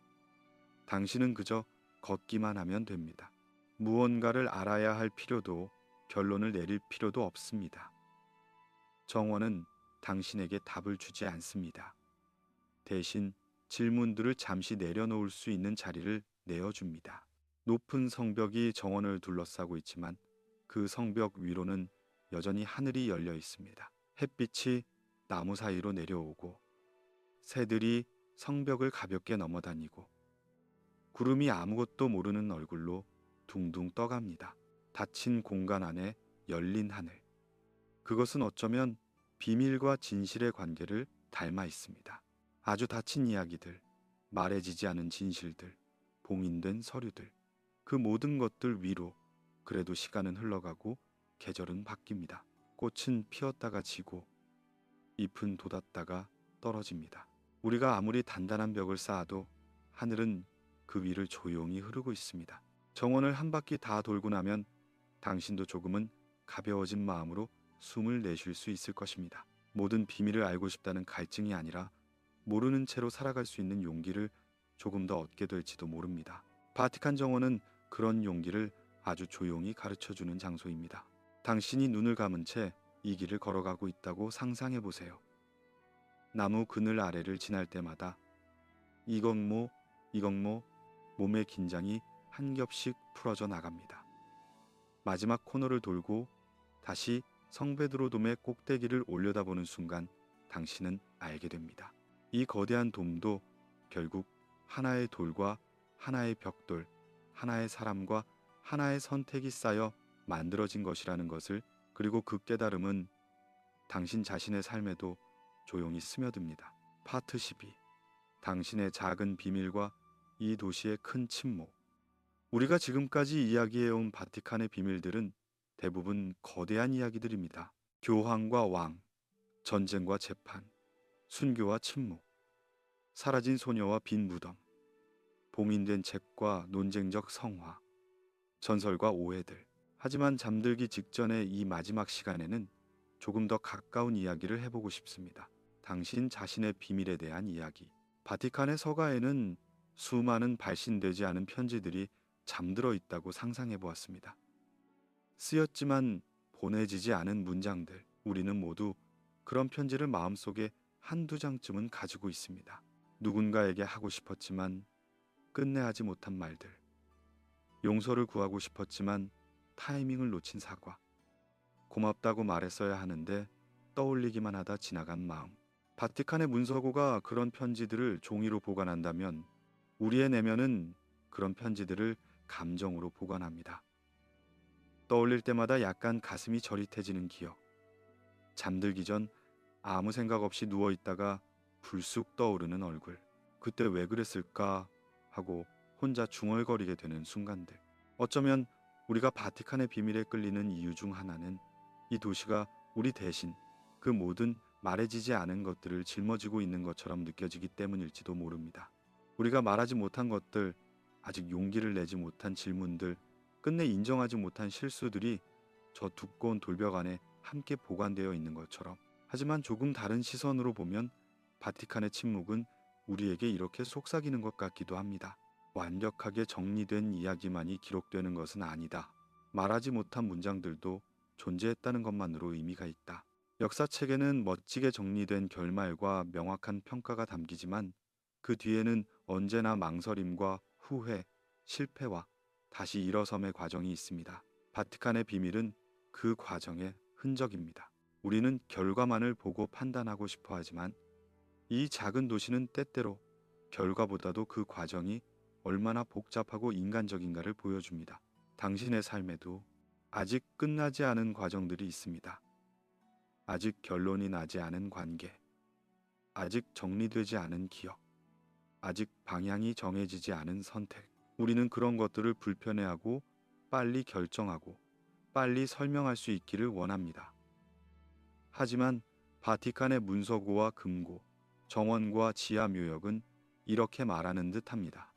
당신은 그저 걷기만 하면 됩니다. 무언가를 알아야 할 필요도 결론을 내릴 필요도 없습니다. 정원은 당신에게 답을 주지 않습니다. 대신 질문들을 잠시 내려놓을 수 있는 자리를 내어줍니다. 높은 성벽이 정원을 둘러싸고 있지만 그 성벽 위로는 여전히 하늘이 열려 있습니다. 햇빛이 나무 사이로 내려오고 새들이 성벽을 가볍게 넘어다니고 구름이 아무것도 모르는 얼굴로 둥둥 떠갑니다. 닫힌 공간 안에 열린 하늘. 그것은 어쩌면 비밀과 진실의 관계를 닮아 있습니다. 아주 닫힌 이야기들, 말해지지 않은 진실들, 봉인된 서류들, 그 모든 것들 위로 그래도 시간은 흘러가고 계절은 바뀝니다. 꽃은 피었다가 지고 잎은 돋았다가 떨어집니다. 우리가 아무리 단단한 벽을 쌓아도 하늘은 그 위를 조용히 흐르고 있습니다. 정원을 한 바퀴 다 돌고 나면 당신도 조금은 가벼워진 마음으로 숨을 내쉴 수 있을 것입니다. 모든 비밀을 알고 싶다는 갈증이 아니라 모르는 채로 살아갈 수 있는 용기를 조금 더 얻게 될지도 모릅니다. 바티칸 정원은 그런 용기를 아주 조용히 가르쳐주는 장소입니다. 당신이 눈을 감은 채 이 길을 걸어가고 있다고 상상해 보세요. 나무 그늘 아래를 지날 때마다 이걱모 이걱모 몸의 긴장이 한 겹씩 풀어져 나갑니다. 마지막 코너를 돌고 다시 성베드로돔의 꼭대기를 올려다보는 순간 당신은 알게 됩니다. 이 거대한 돔도 결국 하나의 돌과 하나의 벽돌, 하나의 사람과 하나의 선택이 쌓여 만들어진 것이라는 것을, 그리고 그 깨달음은 당신 자신의 삶에도 조용히 스며듭니다. 파트 12. 당신의 작은 비밀과 이 도시의 큰 침묵. 우리가 지금까지 이야기해온 바티칸의 비밀들은 대부분 거대한 이야기들입니다. 교황과 왕, 전쟁과 재판, 순교와 침묵, 사라진 소녀와 빈 무덤, 봉인된 책과 논쟁적 성화, 전설과 오해들. 하지만 잠들기 직전의 이 마지막 시간에는 조금 더 가까운 이야기를 해보고 싶습니다. 당신 자신의 비밀에 대한 이야기. 바티칸의 서가에는 수많은 발신되지 않은 편지들이 잠들어 있다고 상상해 보았습니다. 쓰였지만 보내지지 않은 문장들. 우리는 모두 그런 편지를 마음속에 한두 장쯤은 가지고 있습니다. 누군가에게 하고 싶었지만 끝내 하지 못한 말들. 용서를 구하고 싶었지만 타이밍을 놓친 사과. 고맙다고 말했어야 하는데 떠올리기만 하다 지나간 마음. 바티칸의 문서고가 그런 편지들을 종이로 보관한다면 우리의 내면은 그런 편지들을 감정으로 보관합니다. 떠올릴 때마다 약간 가슴이 저릿해지는 기억. 잠들기 전 아무 생각 없이 누워있다가 불쑥 떠오르는 얼굴. 그때 왜 그랬을까 하고 혼자 중얼거리게 되는 순간들. 어쩌면 우리가 바티칸의 비밀에 끌리는 이유 중 하나는 이 도시가 우리 대신 그 모든 말해지지 않은 것들을 짊어지고 있는 것처럼 느껴지기 때문일지도 모릅니다. 우리가 말하지 못한 것들, 아직 용기를 내지 못한 질문들, 끝내 인정하지 못한 실수들이 저 두꺼운 돌벽 안에 함께 보관되어 있는 것처럼. 하지만 조금 다른 시선으로 보면 바티칸의 침묵은 우리에게 이렇게 속삭이는 것 같기도 합니다. 완벽하게 정리된 이야기만이 기록되는 것은 아니다. 말하지 못한 문장들도 존재했다는 것만으로 의미가 있다. 역사책에는 멋지게 정리된 결말과 명확한 평가가 담기지만 그 뒤에는 언제나 망설임과 후회, 실패와 다시 일어섬의 과정이 있습니다. 바티칸의 비밀은 그 과정의 흔적입니다. 우리는 결과만을 보고 판단하고 싶어 하지만 이 작은 도시는 때때로 결과보다도 그 과정이 얼마나 복잡하고 인간적인가를 보여줍니다. 당신의 삶에도 아직 끝나지 않은 과정들이 있습니다. 아직 결론이 나지 않은 관계, 아직 정리되지 않은 기억, 아직 방향이 정해지지 않은 선택. 우리는 그런 것들을 불편해하고 빨리 결정하고 빨리 설명할 수 있기를 원합니다. 하지만 바티칸의 문서고와 금고, 정원과 지하 묘역은 이렇게 말하는 듯합니다.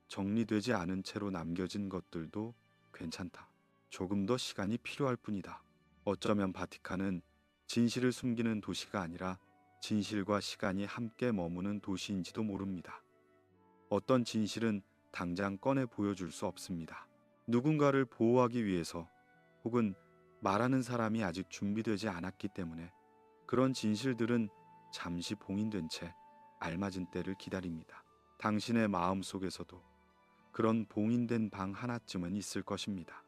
정리되지 않은 채로 남겨진 것들도 괜찮다. 조금 더 시간이 필요할 뿐이다. 어쩌면 바티칸은 진실을 숨기는 도시가 아니라 진실과 시간이 함께 머무는 도시인지도 모릅니다. 어떤 진실은 당장 꺼내 보여줄 수 없습니다. 누군가를 보호하기 위해서 혹은 말하는 사람이 아직 준비되지 않았기 때문에 그런 진실들은 잠시 봉인된 채 알맞은 때를 기다립니다. 당신의 마음 속에서도 그런 봉인된 방 하나쯤은 있을 것입니다.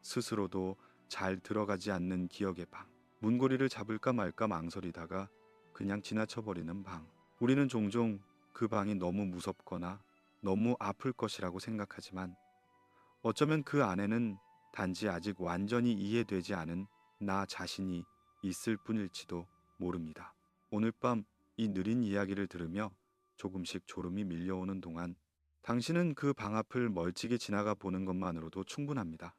스스로도 잘 들어가지 않는 기억의 방, 문고리를 잡을까 말까 망설이다가 그냥 지나쳐버리는 방. 우리는 종종 그 방이 너무 무섭거나 너무 아플 것이라고 생각하지만 어쩌면 그 안에는 단지 아직 완전히 이해되지 않은 나 자신이 있을 뿐일지도 모릅니다. 오늘 밤 이 느린 이야기를 들으며 조금씩 졸음이 밀려오는 동안 당신은 그 방 앞을 멀찍이 지나가 보는 것만으로도 충분합니다.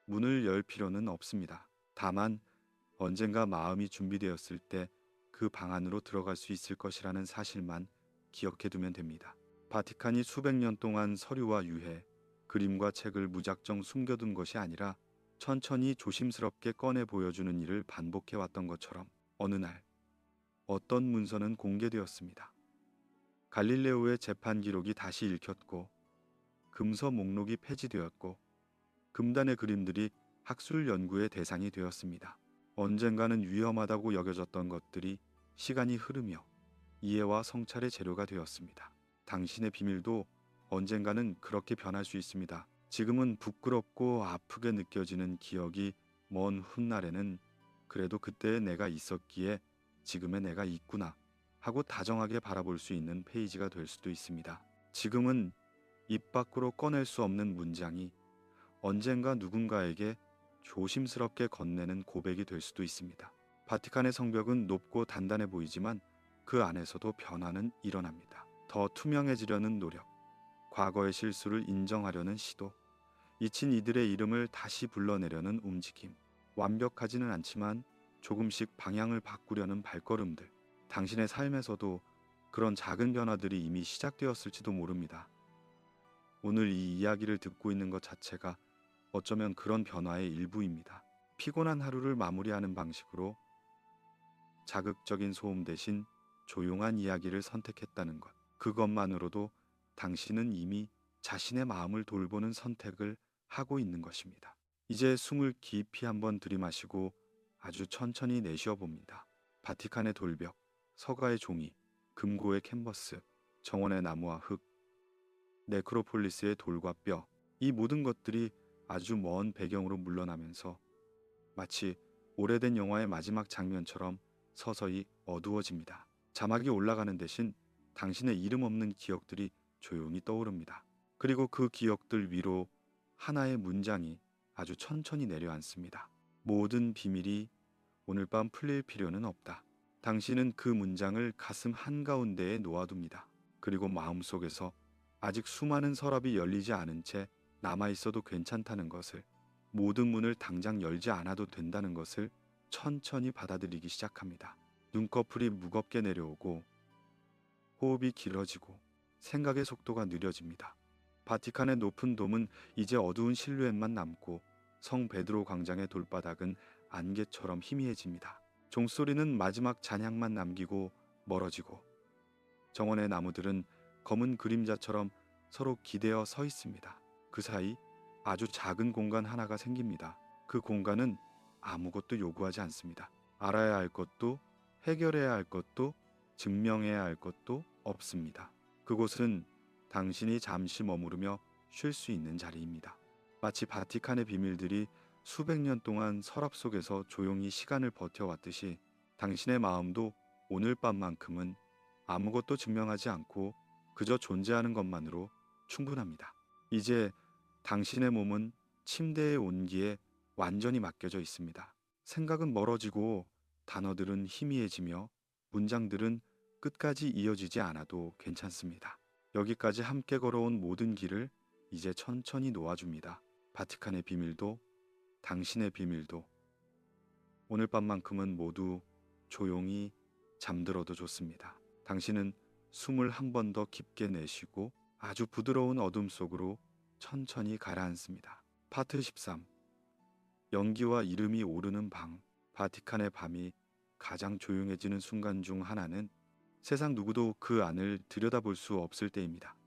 문을 열 필요는 없습니다. 다만 언젠가 마음이 준비되었을 때 그 방 안으로 들어갈 수 있을 것이라는 사실만 기억해 두면 됩니다. 바티칸이 수백 년 동안 서류와 유해, 그림과 책을 무작정 숨겨둔 것이 아니라 천천히 조심스럽게 꺼내 보여주는 일을 반복해 왔던 것처럼 어느 날 어떤 문서는 공개되었습니다. 갈릴레오의 재판 기록이 다시 읽혔고 금서 목록이 폐지되었고 금단의 그림들이 학술 연구의 대상이 되었습니다. 언젠가는 위험하다고 여겨졌던 것들이 시간이 흐르며 이해와 성찰의 재료가 되었습니다. 당신의 비밀도 언젠가는 그렇게 변할 수 있습니다. 지금은 부끄럽고 아프게 느껴지는 기억이 먼 훗날에는 그래도 그때의 내가 있었기에 지금의 내가 있구나 하고 다정하게 바라볼 수 있는 페이지가 될 수도 있습니다. 지금은 입 밖으로 꺼낼 수 없는 문장이 언젠가 누군가에게 조심스럽게 건네는 고백이 될 수도 있습니다. 바티칸의 성벽은 높고 단단해 보이지만 그 안에서도 변화는 일어납니다. 더 투명해지려는 노력, 과거의 실수를 인정하려는 시도, 잊힌 이들의 이름을 다시 불러내려는 움직임, 완벽하지는 않지만 조금씩 방향을 바꾸려는 발걸음들, 당신의 삶에서도 그런 작은 변화들이 이미 시작되었을지도 모릅니다. 오늘 이 이야기를 듣고 있는 것 자체가 어쩌면 그런 변화의 일부입니다. 피곤한 하루를 마무리하는 방식으로 자극적인 소음 대신 조용한 이야기를 선택했다는 것. 그것만으로도 당신은 이미 자신의 마음을 돌보는 선택을 하고 있는 것입니다. 이제 숨을 깊이 한번 들이마시고 아주 천천히 내쉬어 봅니다. 바티칸의 돌벽, 서가의 종이, 금고의 캔버스, 정원의 나무와 흙, 네크로폴리스의 돌과 뼈, 이 모든 것들이 아주 먼 배경으로 물러나면서 마치 오래된 영화의 마지막 장면처럼 서서히 어두워집니다. 자막이 올라가는 대신 당신의 이름 없는 기억들이 조용히 떠오릅니다. 그리고 그 기억들 위로 하나의 문장이 아주 천천히 내려앉습니다. 모든 비밀이 오늘 밤 풀릴 필요는 없다. 당신은 그 문장을 가슴 한가운데에 놓아둡니다. 그리고 마음속에서 아직 수많은 서랍이 열리지 않은 채 남아있어도 괜찮다는 것을, 모든 문을 당장 열지 않아도 된다는 것을 천천히 받아들이기 시작합니다. 눈꺼풀이 무겁게 내려오고 호흡이 길어지고 생각의 속도가 느려집니다. 바티칸의 높은 돔은 이제 어두운 실루엣만 남고 성 베드로 광장의 돌바닥은 안개처럼 희미해집니다. 종소리는 마지막 잔향만 남기고 멀어지고 정원의 나무들은 검은 그림자처럼 서로 기대어 서 있습니다. 그 사이 아주 작은 공간 하나가 생깁니다. 그 공간은 아무것도 요구하지 않습니다. 알아야 할 것도 해결해야 할 것도 증명해야 할 것도 없습니다. 그곳은 당신이 잠시 머무르며 쉴 수 있는 자리입니다. 마치 바티칸의 비밀들이 수백 년 동안 서랍 속에서 조용히 시간을 버텨왔듯이 당신의 마음도 오늘 밤만큼은 아무것도 증명하지 않고 그저 존재하는 것만으로 충분합니다. 이제 당신의 몸은 침대의 온기에 완전히 맡겨져 있습니다. 생각은 멀어지고 단어들은 희미해지며 문장들은 끝까지 이어지지 않아도 괜찮습니다. 여기까지 함께 걸어온 모든 길을 이제 천천히 놓아줍니다. 바티칸의 비밀도 당신의 비밀도 오늘 밤만큼은 모두 조용히 잠들어도 좋습니다. 당신은 숨을 한 번 더 깊게 내쉬고 아주 부드러운 어둠 속으로 천천히 가라앉습니다. 파트 13. 연기와 이름이 오르는 방. 바티칸의 밤이 가장 조용해지는 순간 중 하나는 세상 누구도 그 안을 들여다볼 수 없을 때입니다.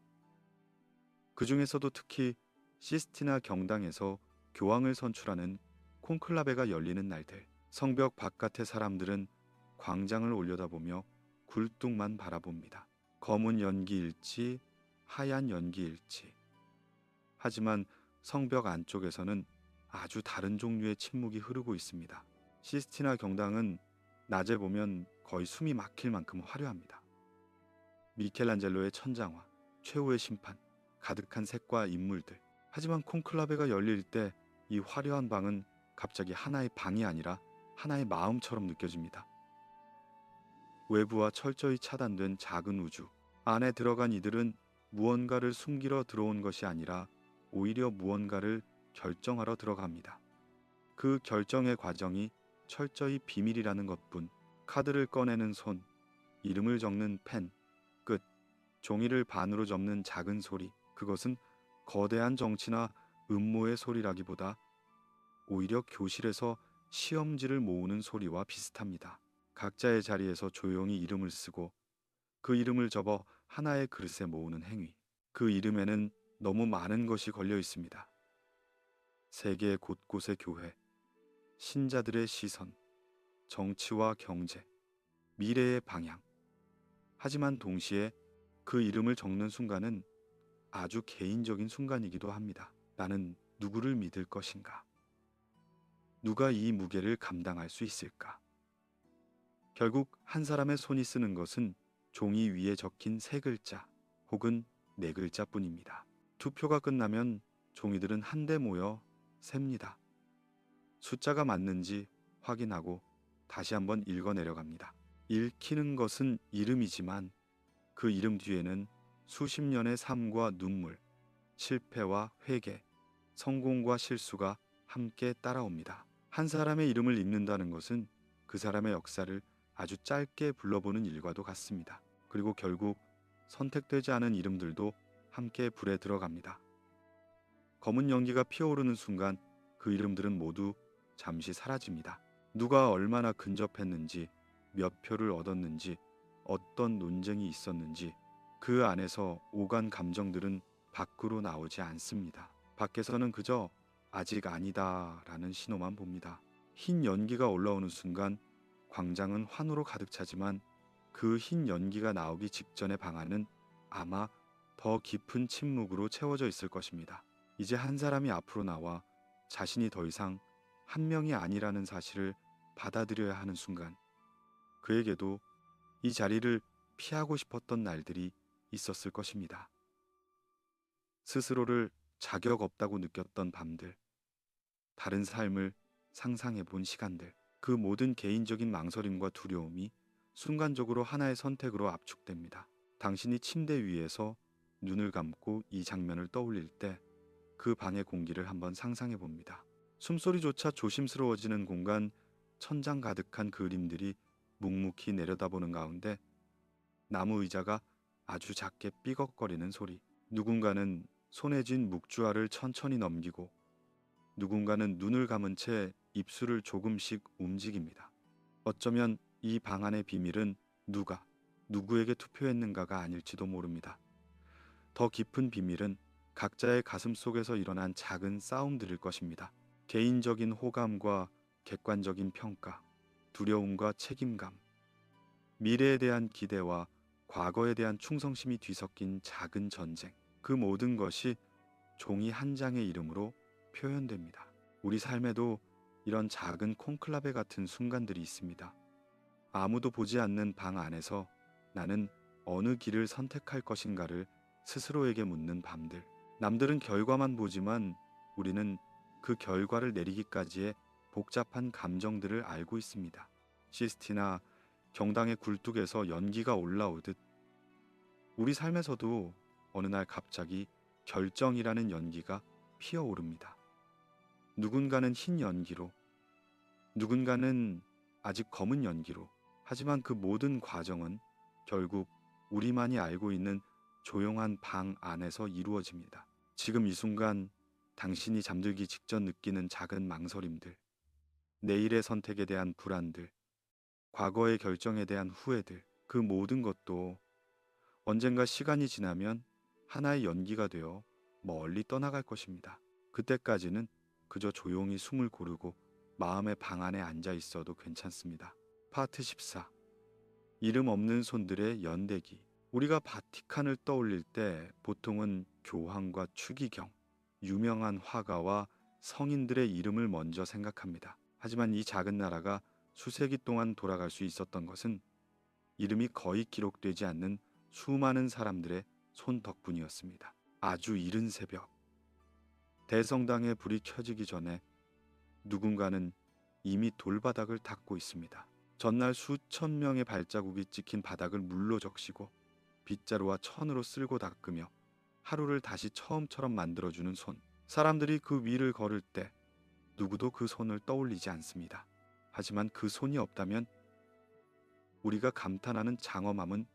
그 중에서도 특히 시스티나 경당에서 교황을 선출하는 콘클라베가 열리는 날들. 성벽 바깥의 사람들은 광장을 올려다보며 굴뚝만 바라봅니다. 검은 연기일지 하얀 연기일지. 하지만 성벽 안쪽에서는 아주 다른 종류의 침묵이 흐르고 있습니다. 시스티나 경당은 낮에 보면 거의 숨이 막힐 만큼 화려합니다. 미켈란젤로의 천장화, 최후의 심판, 가득한 색과 인물들. 하지만 콘클라베가 열릴 때 이 화려한 방은 갑자기 하나의 방이 아니라 하나의 마음처럼 느껴집니다. 외부와 철저히 차단된 작은 우주. 안에 들어간 이들은 무언가를 숨기러 들어온 것이 아니라 오히려 무언가를 결정하러 들어갑니다. 그 결정의 과정이 철저히 비밀이라는 것뿐. 카드를 꺼내는 손, 이름을 적는 펜, 끝, 종이를 반으로 접는 작은 소리. 그것은 거대한 정치나 음모의 소리라기보다 오히려 교실에서 시험지를 모으는 소리와 비슷합니다. 각자의 자리에서 조용히 이름을 쓰고 그 이름을 접어 하나의 그릇에 모으는 행위. 그 이름에는 너무 많은 것이 걸려 있습니다. 세계 곳곳의 교회, 신자들의 시선, 정치와 경제, 미래의 방향. 하지만 동시에 그 이름을 적는 순간은 아주 개인적인 순간이기도 합니다. 나는 누구를 믿을 것인가? 누가 이 무게를 감당할 수 있을까? 결국 한 사람의 손이 쓰는 것은 종이 위에 적힌 세 글자 혹은 네 글자뿐입니다. 투표가 끝나면 종이들은 한데 모여 셉니다. 숫자가 맞는지 확인하고 다시 한번 읽어 내려갑니다. 읽히는 것은 이름이지만 그 이름 뒤에는 수십 년의 삶과 눈물, 실패와 회개, 성공과 실수가 함께 따라옵니다. 한 사람의 이름을 읽는다는 것은 그 사람의 역사를 아주 짧게 불러보는 일과도 같습니다. 그리고 결국 선택되지 않은 이름들도 함께 불에 들어갑니다. 검은 연기가 피어오르는 순간 그 이름들은 모두 잠시 사라집니다. 누가 얼마나 근접했는지, 몇 표를 얻었는지, 어떤 논쟁이 있었는지 그 안에서 오간 감정들은 밖으로 나오지 않습니다. 밖에서는 그저 아직 아니다 라는 신호만 봅니다. 흰 연기가 올라오는 순간 광장은 환호로 가득 차지만 그 흰 연기가 나오기 직전의 방 안은 아마 더 깊은 침묵으로 채워져 있을 것입니다. 이제 한 사람이 앞으로 나와 자신이 더 이상 한 명이 아니라는 사실을 받아들여야 하는 순간 그에게도 이 자리를 피하고 싶었던 날들이 있었을 것입니다. 스스로를 자격 없다고 느꼈던 밤들, 다른 삶을 상상해 본 시간들, 그 모든 개인적인 망설임과 두려움이 순간적으로 하나의 선택으로 압축됩니다. 당신이 침대 위에서 눈을 감고 이 장면을 떠올릴 때 그 방의 공기를 한번 상상해 봅니다. 숨소리조차 조심스러워지는 공간, 천장 가득한 그림들이 묵묵히 내려다보는 가운데 나무 의자가 아주 작게 삐걱거리는 소리. 누군가는 손에 쥔 묵주알을 천천히 넘기고 누군가는 눈을 감은 채 입술을 조금씩 움직입니다. 어쩌면 이 방 안의 비밀은 누가 누구에게 투표했는가가 아닐지도 모릅니다. 더 깊은 비밀은 각자의 가슴 속에서 일어난 작은 싸움들일 것입니다. 개인적인 호감과 객관적인 평가, 두려움과 책임감, 미래에 대한 기대와 과거에 대한 충성심이 뒤섞인 작은 전쟁. 그 모든 것이 종이 한 장의 이름으로 표현됩니다. 우리 삶에도 이런 작은 콘클라베 같은 순간들이 있습니다. 아무도 보지 않는 방 안에서 나는 어느 길을 선택할 것인가를 스스로에게 묻는 밤들. 남들은 결과만 보지만 우리는 그 결과를 내리기까지의 복잡한 감정들을 알고 있습니다. 시스티나 경당의 굴뚝에서 연기가 올라오듯 우리 삶에서도 어느 날 갑자기 결정이라는 연기가 피어오릅니다. 누군가는 흰 연기로, 누군가는 아직 검은 연기로. 하지만 그 모든 과정은 결국 우리만이 알고 있는 조용한 방 안에서 이루어집니다. 지금 이 순간 당신이 잠들기 직전 느끼는 작은 망설임들, 내일의 선택에 대한 불안들, 과거의 결정에 대한 후회들, 그 모든 것도 언젠가 시간이 지나면 하나의 연기가 되어 멀리 떠나갈 것입니다. 그때까지는 그저 조용히 숨을 고르고 마음의 방 안에 앉아 있어도 괜찮습니다. 파트 14. 이름 없는 손들의 연대기. 우리가 바티칸을 떠올릴 때 보통은 교황과 추기경, 유명한 화가와 성인들의 이름을 먼저 생각합니다. 하지만 이 작은 나라가 수세기 동안 돌아갈 수 있었던 것은 이름이 거의 기록되지 않는 수많은 사람들의 손 덕분이었습니다. 아주 이른 새벽, 대성당의 불이 켜지기 전에 누군가는 이미 돌바닥을 닦고 있습니다. 전날 수천 명의 발자국이 찍힌 바닥을 물로 적시고 빗자루와 천으로 쓸고 닦으며 하루를 다시 처음처럼 만들어주는 손. 사람들이 그 위를 걸을 때 누구도 그 손을 떠올리지 않습니다. 하지만 그 손이 없다면 우리가 감탄하는 장엄함은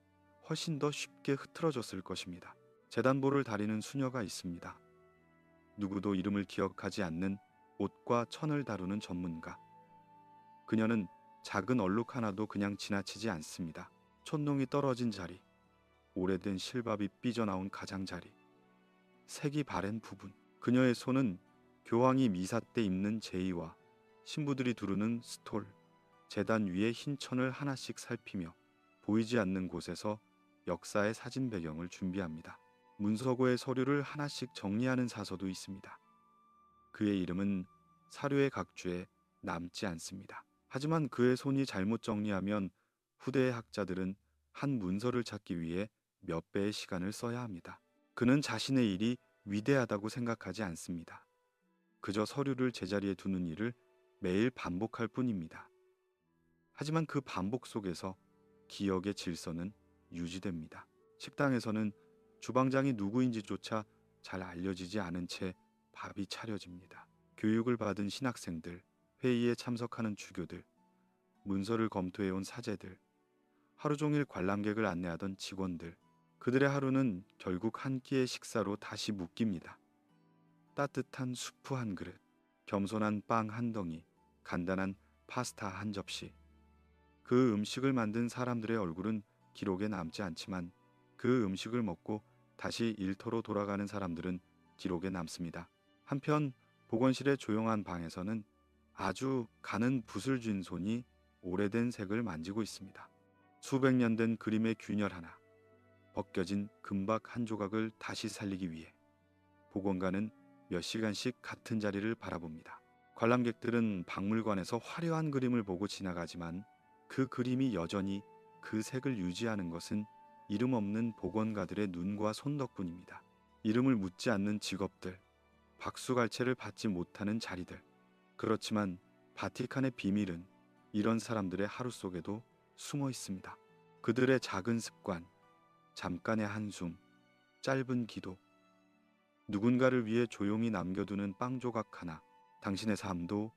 훨씬 더 쉽게 흐트러졌을 것입니다. 재단보를 다리는 수녀가 있습니다. 누구도 이름을 기억하지 않는 옷과 천을 다루는 전문가. 그녀는 작은 얼룩 하나도 그냥 지나치지 않습니다. 촛농이 떨어진 자리, 오래된 실밥이 삐져나온 가장자리, 색이 바랜 부분. 그녀의 손은 교황이 미사 때 입는 제의와 신부들이 두르는 스톨, 제단 위의 흰 천을 하나씩 살피며 보이지 않는 곳에서 역사의 사진 배경을 준비합니다. 문서고의 서류를 하나씩 정리하는 사서도 있습니다. 그의 이름은 사료의 각주에 남지 않습니다. 하지만 그의 손이 잘못 정리하면 후대의 학자들은 한 문서를 찾기 위해 몇 배의 시간을 써야 합니다. 그는 자신의 일이 위대하다고 생각하지 않습니다. 그저 서류를 제자리에 두는 일을 매일 반복할 뿐입니다. 하지만 그 반복 속에서 기억의 질서는 유지됩니다. 식당에서는 주방장이 누구인지조차 잘 알려지지 않은 채 밥이 차려집니다. 교육을 받은 신학생들, 회의에 참석하는 주교들, 문서를 검토해온 사제들, 하루 종일 관람객을 안내하던 직원들, 그들의 하루는 결국 한 끼의 식사로 다시 묶입니다. 따뜻한 수프 한 그릇, 겸손한 빵 한 덩이, 간단한 파스타 한 접시. 그 음식을 만든 사람들의 얼굴은 기록에 남지 않지만 그 음식을 먹고 다시 일터로 돌아가는 사람들은 기록에 남습니다. 한편 보건실의 조용한 방에서는 아주 가는 붓을 쥔 손이 오래된 색을 만지고 있습니다. 수백 년 된 그림의 균열 하나, 벗겨진 금박 한 조각을 다시 살리기 위해 보건관은 몇 시간씩 같은 자리를 바라봅니다. 관람객들은 박물관에서 화려한 그림을 보고 지나가지만 그 그림이 여전히 그 색을 유지하는 것은 이름 없는 보건가들의 눈과 손 덕분입니다. 이름을 묻지 않는 직업들, 박수갈채를 받지 못하는 자리들. 그렇지만 바티칸의 비밀은 이런 사람들의 하루 속에도 숨어 있습니다. 그들의 작은 습관, 잠깐의 한숨, 짧은 기도, 누군가를 위해 조용히 남겨두는 빵 조각 하나. 당신의 삶도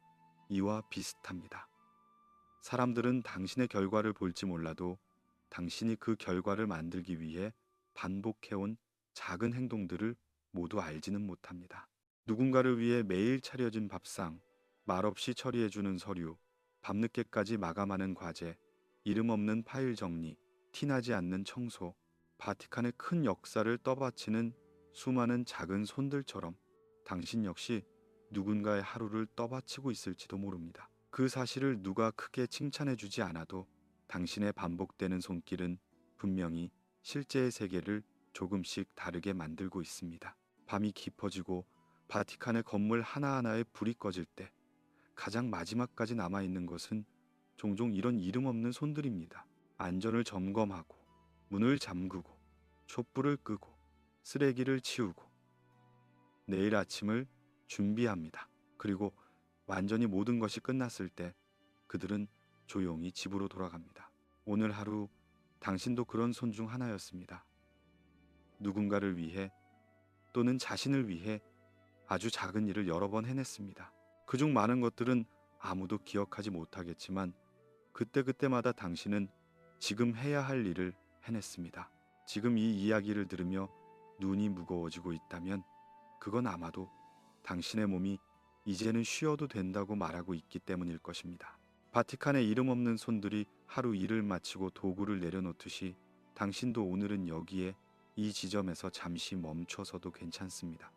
이와 비슷합니다. 사람들은 당신의 결과를 볼지 몰라도 당신이 그 결과를 만들기 위해 반복해온 작은 행동들을 모두 알지는 못합니다. 누군가를 위해 매일 차려진 밥상, 말없이 처리해주는 서류, 밤늦게까지 마감하는 과제, 이름 없는 파일 정리, 티나지 않는 청소, 바티칸의 큰 역사를 떠받치는 수많은 작은 손들처럼 당신 역시 누군가의 하루를 떠받치고 있을지도 모릅니다. 그 사실을 누가 크게 칭찬해주지 않아도 당신의 반복되는 손길은 분명히 실제의 세계를 조금씩 다르게 만들고 있습니다. 밤이 깊어지고 바티칸의 건물 하나하나에 불이 꺼질 때 가장 마지막까지 남아있는 것은 종종 이런 이름 없는 손들입니다. 안전을 점검하고 문을 잠그고 촛불을 끄고 쓰레기를 치우고 내일 아침을 준비합니다. 그리고 완전히 모든 것이 끝났을 때 그들은 조용히 집으로 돌아갑니다. 오늘 하루 당신도 그런 손 중 하나였습니다. 누군가를 위해 또는 자신을 위해 아주 작은 일을 여러 번 해냈습니다. 그중 많은 것들은 아무도 기억하지 못하겠지만 그때그때마다 당신은 지금 해야 할 일을 해냈습니다. 지금 이 이야기를 들으며 눈이 무거워지고 있다면 그건 아마도 당신의 몸이 이제는 쉬어도 된다고 말하고 있기 때문일 것입니다. 바티칸의 이름 없는 손들이 하루 일을 마치고 도구를 내려놓듯이 당신도 오늘은 여기에 이 지점에서 잠시 멈춰서도 괜찮습니다.